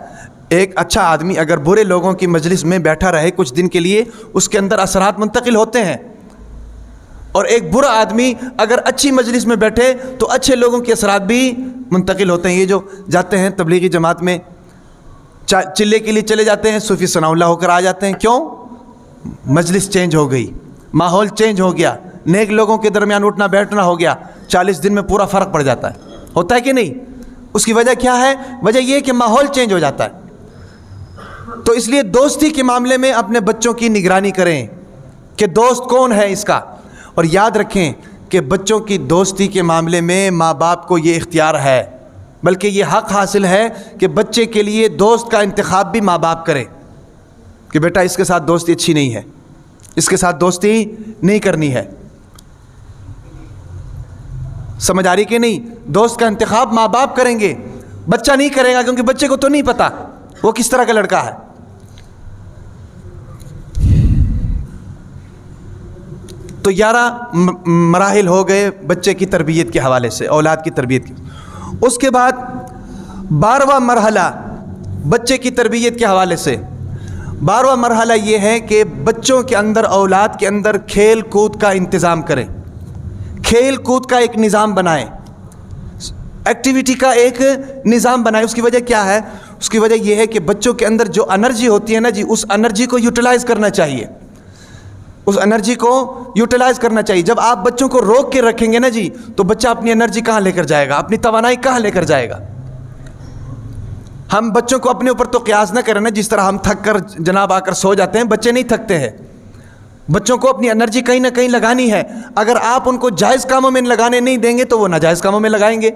ایک اچھا آدمی اگر برے لوگوں کی مجلس میں بیٹھا رہے کچھ دن کے لیے اس کے اندر اثرات منتقل ہوتے ہیں، اور ایک برا آدمی اگر اچھی مجلس میں بیٹھے تو اچھے لوگوں کے اثرات بھی منتقل ہوتے ہیں. یہ جو جاتے ہیں تبلیغی جماعت میں چلے کے لیے چلے جاتے ہیں، صوفی ثناء اللہ ہو کر آ جاتے ہیں، کیوں؟ مجلس چینج ہو گئی، ماحول چینج ہو گیا، نیک لوگوں کے درمیان اٹھنا بیٹھنا ہو گیا، 40 دن میں پورا فرق پڑ جاتا ہے. ہوتا ہے کہ نہیں؟ اس کی وجہ کیا ہے؟ وجہ یہ کہ ماحول چینج ہو جاتا ہے. تو اس لیے دوستی کے معاملے میں اپنے بچوں کی نگرانی کریں کہ دوست کون ہے اس کا. اور یاد رکھیں کہ بچوں کی دوستی کے معاملے میں ماں باپ کو یہ اختیار ہے، بلکہ یہ حق حاصل ہے کہ بچے کے لیے دوست کا انتخاب بھی ماں باپ کرے کہ بیٹا اس کے ساتھ دوستی اچھی نہیں ہے، اس کے ساتھ دوستی نہیں کرنی ہے۔ سمجھ آ رہی کہ نہیں؟ دوست کا انتخاب ماں باپ کریں گے، بچہ نہیں کرے گا، کیونکہ بچے کو تو نہیں پتا وہ کس طرح کا لڑکا ہے۔ تو 11 مراحل ہو گئے بچے کی تربیت کے حوالے سے، اولاد کی تربیت کی۔ اس کے بعد 12واں مرحلہ بچے کی تربیت کے حوالے سے، 12واں مرحلہ یہ ہے کہ بچوں کے اندر، اولاد کے اندر کھیل کود کا انتظام کریں، کھیل کود کا ایک نظام بنائیں، ایکٹیویٹی کا ایک نظام بنائیں۔ اس کی وجہ کیا ہے؟ اس کی وجہ یہ ہے کہ بچوں کے اندر جو انرجی ہوتی ہے نا جی، اس انرجی کو یوٹیلائز کرنا چاہیے، اس انرجی کو یوٹیلائز کرنا چاہیے۔ جب آپ بچوں کو روک کے رکھیں گے نا جی، تو بچہ اپنی انرجی کہاں لے کر جائے گا، اپنی توانائی کہاں لے کر جائے گا؟ ہم بچوں کو اپنے اوپر تو قیاس نہ کریں نا، جس طرح ہم تھک کر جناب آ کر سو جاتے ہیں، بچے نہیں تھکتے ہیں۔ بچوں کو اپنی انرجی کہیں نہ کہیں لگانی ہے۔ اگر آپ ان کو جائز کاموں میں لگانے نہیں دیں گے تو وہ ناجائز کاموں میں لگائیں گے۔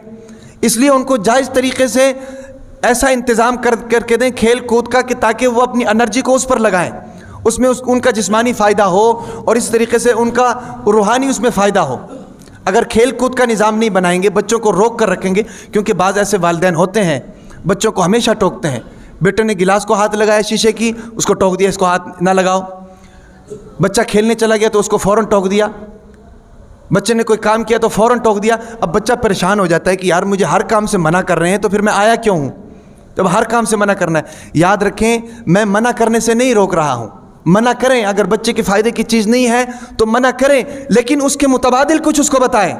اس لیے ان کو جائز طریقے سے ایسا انتظام کر کے دیں کھیل کود کا کہ تاکہ وہ اپنی انرجی کو اس پر لگائیں، اس میں ان کا جسمانی فائدہ ہو اور اس طریقے سے ان کا روحانی اس میں فائدہ ہو۔ اگر کھیل کود کا نظام نہیں بنائیں گے، بچوں کو روک کر رکھیں گے، کیونکہ بعض ایسے والدین ہوتے ہیں بچوں کو ہمیشہ ٹوکتے ہیں۔ بیٹے نے گلاس کو ہاتھ لگایا شیشے کی، اس کو ٹوک دیا اس کو ہاتھ نہ لگاؤ۔ بچہ کھیلنے چلا گیا تو اس کو فوراً ٹوک دیا، بچے نے کوئی کام کیا تو فوراً ٹوک دیا۔ اب بچہ پریشان ہو جاتا ہے کہ یار مجھے ہر کام سے منع کر رہے ہیں تو پھر میں آیا کیوں ہوں، جب ہر کام سے منع کرنا ہے۔ یاد رکھیں، میں منع کرنے سے نہیں روک رہا ہوں، منع کریں، اگر بچے کے فائدے کی چیز نہیں ہے تو منع کریں، لیکن اس کے متبادل کچھ اس کو بتائیں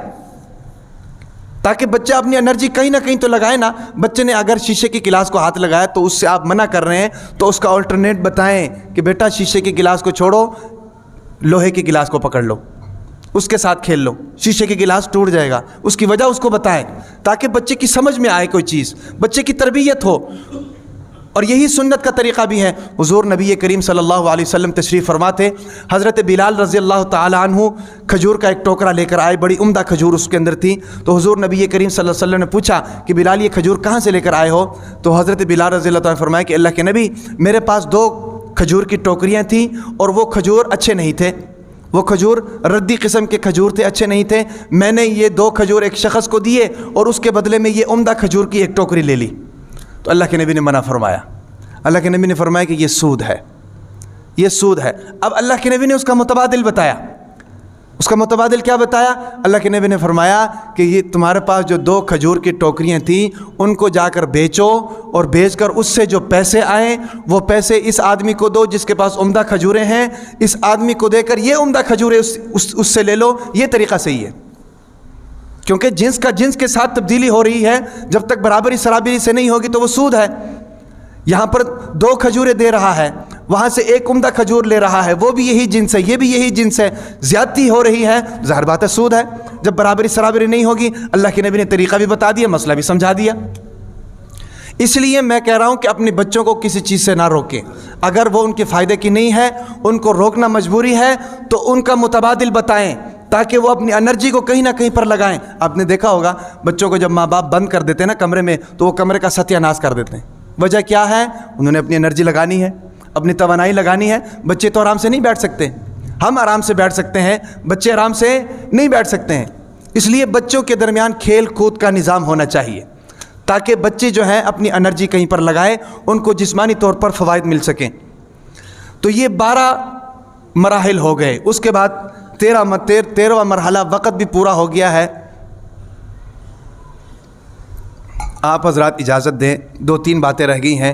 تاکہ بچہ اپنی انرجی کہیں نہ کہیں تو لگائے نا۔ بچے نے اگر شیشے کی گلاس کو ہاتھ لگایا تو اس سے آپ منع کر رہے ہیں تو اس کا آلٹرنیٹ بتائیں کہ بیٹا شیشے کی گلاس کو چھوڑو، لوہے کی گلاس کو پکڑ لو، اس کے ساتھ کھیل لو، شیشے کی گلاس ٹوٹ جائے گا۔ اس کی وجہ اس کو بتائیں تاکہ بچے کی سمجھ میں آئے کوئی چیز، بچے کی تربیت ہو۔ اور یہی سنت کا طریقہ بھی ہے۔ حضور نبی کریم صلی اللہ علیہ وسلم تشریف فرما تھے، حضرت بلال رضی اللہ تعالی عنہ کھجور کا ایک ٹوکرا لے کر آئے، بڑی عمدہ کھجور اس کے اندر تھی۔ تو حضور نبی کریم صلی اللہ علیہ وسلم نے پوچھا کہ بلال یہ کھجور کہاں سے لے کر آئے ہو؟ تو حضرت بلال رضی اللہ تعالی عنہ فرمایا کہ اللہ کے نبی، میرے پاس 2 کھجور کی ٹوکریاں تھیں اور وہ کھجور اچھے نہیں تھے، وہ کھجور ردی قسم کے کھجور تھے، اچھے نہیں تھے۔ میں نے یہ 2 کھجور ایک شخص کو دیے اور اس کے بدلے میں یہ عمدہ کھجور کی ایک ٹوکری لے لی۔ تو اللہ کے نبی نے منع فرمایا، اللہ کے نبی نے فرمایا کہ یہ سود ہے، یہ سود ہے۔ اب اللہ کے نبی نے اس کا متبادل بتایا، اس کا متبادل کیا بتایا؟ اللہ کے نبی نے فرمایا کہ یہ تمہارے پاس جو 2 کھجور کی ٹوکریاں تھیں ان کو جا کر بیچو، اور بیچ کر اس سے جو پیسے آئیں وہ پیسے اس آدمی کو دو جس کے پاس عمدہ کھجوریں ہیں، اس آدمی کو دے کر یہ عمدہ کھجوریں اس سے لے لو۔ یہ طریقہ صحیح ہے، کیونکہ جنس کا جنس کے ساتھ تبدیلی ہو رہی ہے، جب تک برابری سرابری سے نہیں ہوگی تو وہ سود ہے۔ یہاں پر 2 کھجوریں دے رہا ہے، وہاں سے ایک عمدہ کھجور لے رہا ہے، وہ بھی یہی جنس ہے، یہ بھی یہی جنس ہے، زیادتی ہو رہی ہے، ظاہر بات ہے سود ہے۔ جب برابری سرابری نہیں ہوگی، اللہ کے نبی نے طریقہ بھی بتا دیا، مسئلہ بھی سمجھا دیا۔ اس لیے میں کہہ رہا ہوں کہ اپنے بچوں کو کسی چیز سے نہ روکیں، اگر وہ ان کے فائدے کی نہیں ہے، ان کو روکنا مجبوری ہے تو ان کا متبادل بتائیں تاکہ وہ اپنی انرجی کو کہیں نہ کہیں پر لگائیں۔ آپ نے دیکھا ہوگا بچوں کو جب ماں باپ بند کر دیتے ہیں نا کمرے میں تو وہ کمرے کا ستیہ ناش کر دیتے ہیں۔ وجہ کیا ہے؟ انہوں نے اپنی انرجی لگانی ہے، اپنی توانائی لگانی ہے۔ بچے تو آرام سے نہیں بیٹھ سکتے، ہم آرام سے بیٹھ سکتے ہیں، بچے آرام سے نہیں بیٹھ سکتے ہیں۔ اس لیے بچوں کے درمیان کھیل کود کا نظام ہونا چاہیے تاکہ بچے جو ہیں اپنی انرجی کہیں پر لگائیں، ان کو جسمانی طور پر فوائد مل سکیں۔ تو یہ 12 مراحل ہو گئے۔ اس کے بعد 13واں مرحلہ وقت بھی پورا ہو گیا ہے۔ آپ حضرات اجازت دیں، 2-3 باتیں رہ گئی ہیں،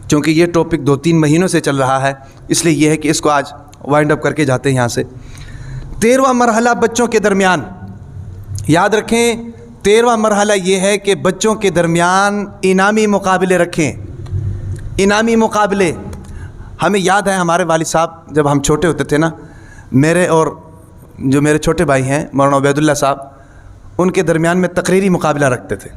چونکہ یہ ٹاپک 2-3 مہینوں سے چل رہا ہے، اس لیے یہ ہے کہ اس کو آج وائنڈ اپ کر کے جاتے ہیں یہاں سے۔ 13واں مرحلہ بچوں کے درمیان، یاد رکھیں 13واں مرحلہ یہ ہے کہ بچوں کے درمیان انعامی مقابلے رکھیں۔ انعامی مقابلے، ہمیں یاد ہے ہمارے والد صاحب جب ہم چھوٹے ہوتے تھے نا، میرے اور جو میرے چھوٹے بھائی ہیں مولانا عبید اللہ صاحب، ان کے درمیان میں تقریری مقابلہ رکھتے تھے۔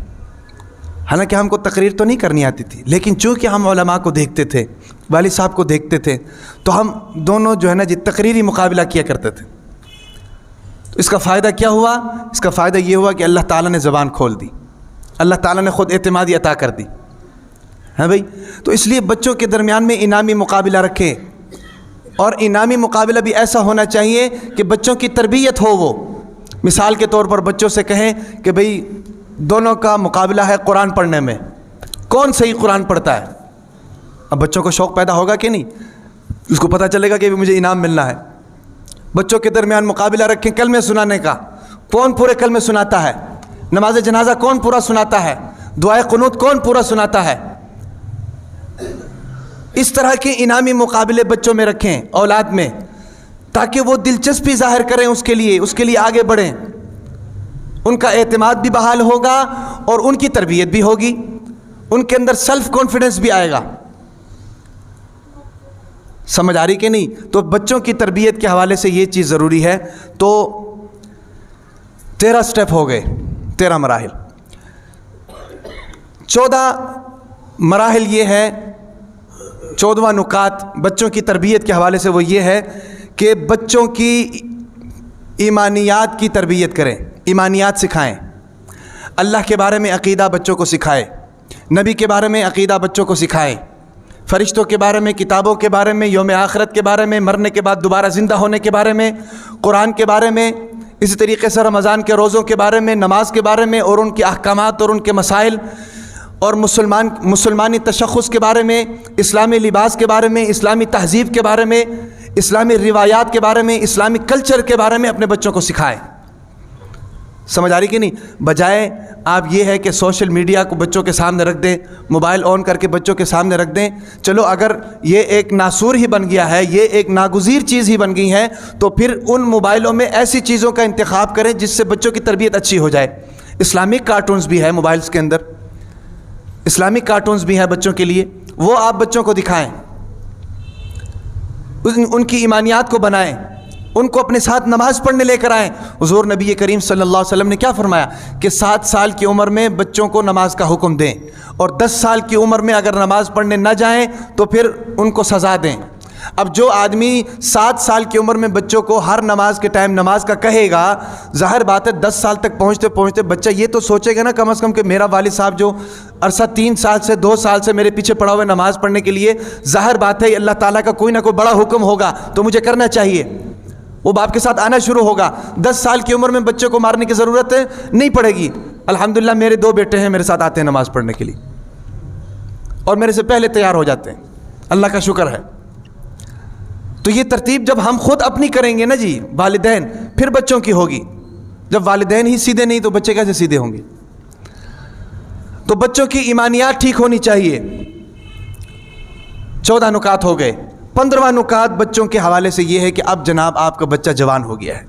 حالانکہ ہم کو تقریر تو نہیں کرنی آتی تھی، لیکن چونکہ ہم علماء کو دیکھتے تھے، والد صاحب کو دیکھتے تھے، تو ہم دونوں جو ہے نا جی تقریری مقابلہ کیا کرتے تھے۔ اس کا فائدہ کیا ہوا؟ اس کا فائدہ یہ ہوا کہ اللہ تعالیٰ نے زبان کھول دی، اللہ تعالیٰ نے خود اعتمادی عطا کر دی، ہاں بھائی. تو اس لیے بچوں کے درمیان میں انعامی مقابلہ رکھیں، اور انعامی مقابلہ بھی ایسا ہونا چاہیے کہ بچوں کی تربیت ہو. وہ مثال کے طور پر بچوں سے کہیں کہ بھئی دونوں کا مقابلہ ہے قرآن پڑھنے میں، کون صحیح قرآن پڑھتا ہے. اب بچوں کو شوق پیدا ہوگا کہ نہیں؟ اس کو پتہ چلے گا کہ مجھے انعام ملنا ہے. بچوں کے درمیان مقابلہ رکھیں کلمے سنانے کا، کون پورے کلمے سناتا ہے، نماز جنازہ کون پورا سناتا ہے، دعائے قنوت کون پورا سناتا ہے. اس طرح کے انعامی مقابلے بچوں میں رکھیں، اولاد میں، تاکہ وہ دلچسپی ظاہر کریں اس کے لیے آگے بڑھیں. ان کا اعتماد بھی بحال ہوگا اور ان کی تربیت بھی ہوگی، ان کے اندر سیلف کانفیڈنس بھی آئے گا. سمجھ آ رہی کہ نہیں؟ تو بچوں کی تربیت کے حوالے سے یہ چیز ضروری ہے. تو 13 سٹیپ ہو گئے، 13 مراحل. 14 مراحل یہ ہے، 14واں نکات بچوں کی تربیت کے حوالے سے وہ یہ ہے کہ بچوں کی ایمانیات کی تربیت کریں، ایمانیات سکھائیں. اللہ کے بارے میں عقیدہ بچوں کو سکھائیں، نبی کے بارے میں عقیدہ بچوں کو سکھائیں، فرشتوں کے بارے میں، کتابوں کے بارے میں، یوم آخرت کے بارے میں، مرنے کے بعد دوبارہ زندہ ہونے کے بارے میں، قرآن کے بارے میں، اسی طریقے سے رمضان کے روزوں کے بارے میں، نماز کے بارے میں اور ان کے احکامات اور ان کے مسائل، اور مسلمانی تشخص کے بارے میں، اسلامی لباس کے بارے میں، اسلامی تہذیب کے بارے میں، اسلامی روایات کے بارے میں، اسلامی کلچر کے بارے میں اپنے بچوں کو سکھائیں. سمجھ آ رہی کہ نہیں؟ بجائے آپ یہ ہے کہ سوشل میڈیا کو بچوں کے سامنے رکھ دیں، موبائل آن کر کے بچوں کے سامنے رکھ دیں. چلو اگر یہ ایک ناسور ہی بن گیا ہے، یہ ایک ناگزیر چیز ہی بن گئی ہے، تو پھر ان موبائلوں میں ایسی چیزوں کا انتخاب کریں جس سے بچوں کی تربیت اچھی ہو جائے. اسلامک کارٹونز بھی ہے موبائلز کے اندر، اسلامک کارٹونز بھی ہیں بچوں کے لیے، وہ آپ بچوں کو دکھائیں، ان کی ایمانیات کو بنائیں، ان کو اپنے ساتھ نماز پڑھنے لے کر آئیں. حضور نبی کریم صلی اللہ علیہ وسلم نے کیا فرمایا کہ 7 سال کی عمر میں بچوں کو نماز کا حکم دیں، اور 10 سال کی عمر میں اگر نماز پڑھنے نہ جائیں تو پھر ان کو سزا دیں. اب جو آدمی 7 سال کی عمر میں بچوں کو ہر نماز کے ٹائم نماز کا کہے گا، ظاہر بات ہے 10 سال تک پہنچتے پہنچتے بچہ یہ تو سوچے گا نا کم از کم کہ میرا والد صاحب جو عرصہ 3 سال سے 2 سال سے میرے پیچھے پڑا ہوا ہے نماز پڑھنے کے لیے، ظاہر بات ہے اللہ تعالیٰ کا کوئی نہ کوئی بڑا حکم ہوگا تو مجھے کرنا چاہیے. وہ باپ کے ساتھ آنا شروع ہوگا. 10 سال کی عمر میں بچے کو مارنے کی ضرورت نہیں پڑے گی. الحمدللہ میرے 2 بیٹے ہیں، میرے ساتھ آتے ہیں نماز پڑھنے کے لیے اور میرے سے پہلے تیار ہو جاتے ہیں، اللہ کا شکر ہے. تو یہ ترتیب جب ہم خود اپنی کریں گے نا جی والدین، پھر بچوں کی ہوگی. جب والدین ہی سیدھے نہیں تو بچے کیسے سیدھے ہوں گے؟ تو بچوں کی ایمانیات ٹھیک ہونی چاہیے. 14 نکات ہو گئے. 15واں نکات بچوں کے حوالے سے یہ ہے کہ اب جناب آپ کا بچہ جوان ہو گیا ہے،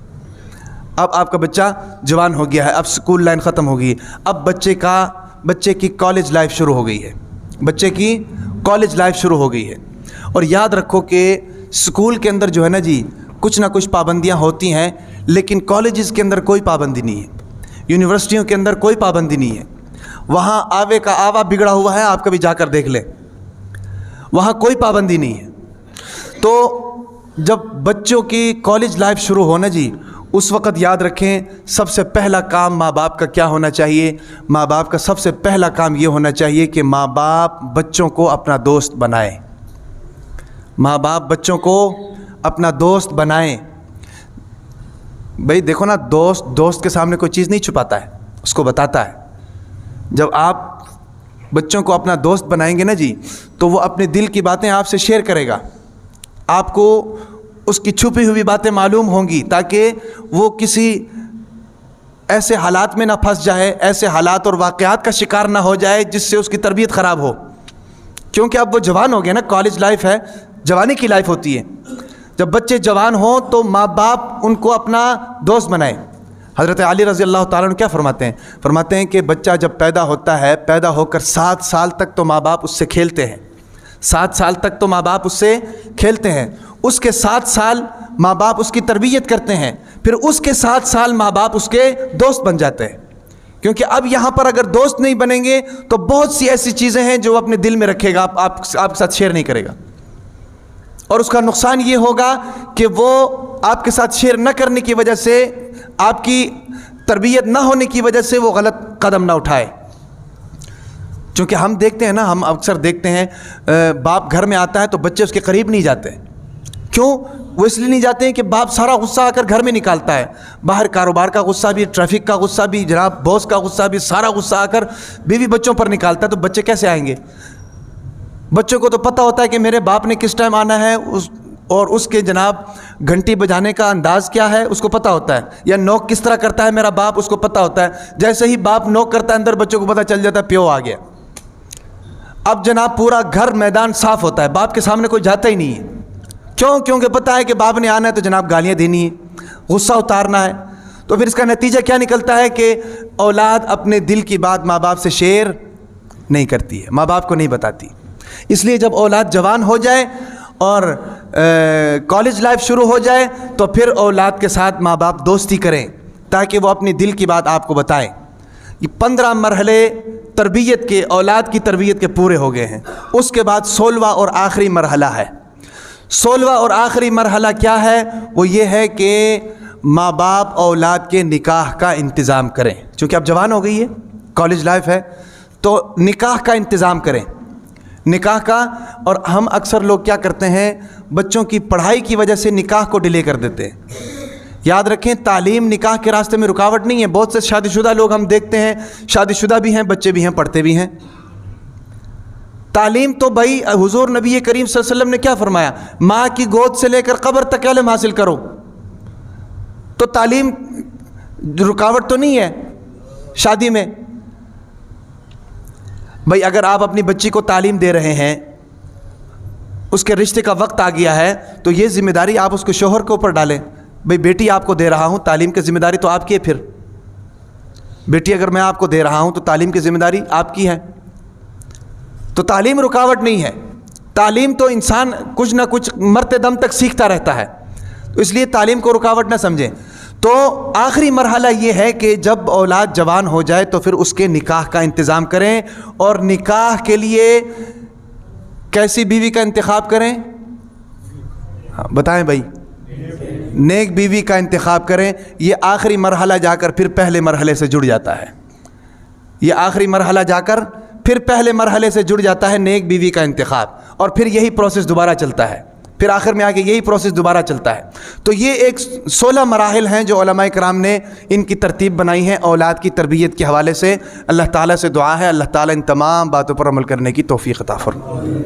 اب آپ کا بچہ جوان ہو گیا ہے، اب سکول لائن ختم ہو گئی ہے، اب بچے کی کالج لائف شروع ہو گئی ہے، بچے کی کالج لائف شروع ہو گئی ہے. اور یاد رکھو کہ سکول کے اندر جو ہے نا جی کچھ نہ کچھ پابندیاں ہوتی ہیں، لیکن کالجز کے اندر کوئی پابندی نہیں ہے، یونیورسٹیوں کے اندر کوئی پابندی نہیں ہے. وہاں آوے کا آوا بگڑا ہوا ہے، آپ کبھی جا کر دیکھ لیں، وہاں کوئی پابندی نہیں ہے. تو جب بچوں کی کالج لائف شروع ہونا جی، اس وقت یاد رکھیں سب سے پہلا کام ماں باپ کا کیا ہونا چاہیے؟ ماں باپ کا سب سے پہلا کام یہ ہونا چاہیے کہ ماں باپ بچوں کو اپنا دوست بنائیں. ماں باپ بچوں کو اپنا دوست بنائیں. بھئی دیکھو نا، دوست کے سامنے کوئی چیز نہیں چھپاتا ہے، اس کو بتاتا ہے. جب آپ بچوں کو اپنا دوست بنائیں گے نا جی، تو وہ اپنے دل کی باتیں آپ سے شیئر کرے گا، آپ کو اس کی چھپی ہوئی باتیں معلوم ہوں گی، تاکہ وہ کسی ایسے حالات میں نہ پھنس جائے، ایسے حالات اور واقعات کا شکار نہ ہو جائے جس سے اس کی تربیت خراب ہو. کیونکہ اب وہ جوان ہو گئے نا، کالج لائف ہے، جوانی کی لائف ہوتی ہے. جب بچے جوان ہوں تو ماں باپ ان کو اپنا دوست بنائیں. حضرت علی رضی اللہ تعالیٰ عنہ کیا فرماتے ہیں کہ بچہ جب پیدا ہوتا ہے، پیدا ہو کر 7 سال تک تو ماں باپ اس سے کھیلتے ہیں، 7 سال تک تو ماں باپ اس سے کھیلتے ہیں. اس کے 7 سال ماں باپ اس کی تربیت کرتے ہیں، پھر اس کے 7 سال ماں باپ اس کے دوست بن جاتے ہیں. کیونکہ اب یہاں پر اگر دوست نہیں بنیں گے تو بہت سی ایسی چیزیں ہیں جو وہ اپنے دل میں رکھے گا، آپ کے ساتھ شیئر نہیں کرے گا. اور اس کا نقصان یہ ہوگا کہ وہ آپ کے ساتھ شیئر نہ کرنے کی وجہ سے آپ کی تربیت نہ ہونے کی وجہ سے وہ غلط قدم نہ اٹھائے. چونکہ ہم دیکھتے ہیں نا، ہم اکثر دیکھتے ہیں باپ گھر میں آتا ہے تو بچے اس کے قریب نہیں جاتے. کیوں؟ وہ اس لیے نہیں جاتے ہیں کہ باپ سارا غصہ آ کر گھر میں نکالتا ہے. باہر کاروبار کا غصہ بھی، ٹریفک کا غصہ بھی، جناب باس کا غصہ بھی، سارا غصہ آ کر بیوی بچوں پر نکالتا ہے. تو بچے کیسے آئیں گے؟ بچوں کو تو پتہ ہوتا ہے کہ میرے باپ نے کس ٹائم آنا ہے، اور اس کے جناب گھنٹی بجانے کا انداز کیا ہے اس کو پتہ ہوتا ہے، یا نوک کس طرح کرتا ہے میرا باپ اس کو پتہ ہوتا ہے. جیسے ہی باپ نوک کرتا ہے اندر بچوں کو پتہ چل جاتا ہے پیو آ گیا. اب جناب پورا گھر میدان صاف ہوتا ہے، باپ کے سامنے کوئی جاتا ہی نہیں ہے. کیوں؟ کیونکہ پتہ ہے کہ باپ نے آنا ہے تو جناب گالیاں دینی ہے، غصہ اتارنا ہے. تو پھر اس کا نتیجہ کیا نکلتا ہے کہ اولاد اپنے دل کی بات ماں باپ سے شیئر نہیں کرتی ہے، ماں باپ کو نہیں بتاتی. اس لیے جب اولاد جوان ہو جائے اور کالج لائف شروع ہو جائے تو پھر اولاد کے ساتھ ماں باپ دوستی کریں تاکہ وہ اپنی دل کی بات آپ کو بتائیں. یہ 15 مرحلے تربیت کے، اولاد کی تربیت کے پورے ہو گئے ہیں. اس کے بعد 16واں اور آخری مرحلہ ہے. 16واں اور آخری مرحلہ کیا ہے؟ وہ یہ ہے کہ ماں باپ اولاد کے نکاح کا انتظام کریں. چونکہ اب جوان ہو گئی ہے، کالج لائف ہے، تو نکاح کا انتظام کریں، نکاح کا. اور ہم اکثر لوگ کیا کرتے ہیں، بچوں کی پڑھائی کی وجہ سے نکاح کو ڈیلے کر دیتے ہیں. یاد رکھیں تعلیم نکاح کے راستے میں رکاوٹ نہیں ہے. بہت سے شادی شدہ لوگ ہم دیکھتے ہیں، شادی شدہ بھی ہیں، بچے بھی ہیں، پڑھتے بھی ہیں. تعلیم تو بھائی حضور نبی کریم صلی اللہ علیہ وسلم نے کیا فرمایا؟ ماں کی گود سے لے کر قبر تک علم حاصل کرو. تو تعلیم رکاوٹ تو نہیں ہے شادی میں. بھائی اگر آپ اپنی بچی کو تعلیم دے رہے ہیں، اس کے رشتے کا وقت آ گیا ہے، تو یہ ذمہ داری آپ اس کے شوہر کے اوپر ڈالیں. بھئی بیٹی آپ کو دے رہا ہوں، تعلیم کی ذمہ داری تو آپ کی ہے. پھر بیٹی اگر میں آپ کو دے رہا ہوں تو تعلیم کی ذمہ داری آپ کی ہے. تو تعلیم رکاوٹ نہیں ہے. تعلیم تو انسان کچھ نہ کچھ مرتے دم تک سیکھتا رہتا ہے، تو اس لیے تعلیم کو رکاوٹ نہ سمجھیں. تو آخری مرحلہ یہ ہے کہ جب اولاد جوان ہو جائے تو پھر اس کے نکاح کا انتظام کریں. اور نکاح کے لیے کیسی بیوی کا انتخاب کریں؟ بتائیں بھائی. نیک بیوی کا انتخاب کریں. یہ آخری مرحلہ جا کر پھر پہلے مرحلے سے جڑ جاتا ہے. یہ آخری مرحلہ جا کر پھر پہلے مرحلے سے جڑ جاتا ہے، نیک بیوی کا انتخاب. اور پھر یہی پروسیس دوبارہ چلتا ہے، پھر آخر میں آ کے یہی پروسیس دوبارہ چلتا ہے. تو یہ ایک 16 مراحل ہیں جو علماء کرام نے ان کی ترتیب بنائی ہے اولاد کی تربیت کے حوالے سے. اللہ تعالیٰ سے دعا ہے اللہ تعالیٰ ان تمام باتوں پر عمل کرنے کی توفیق عطا فرمائے.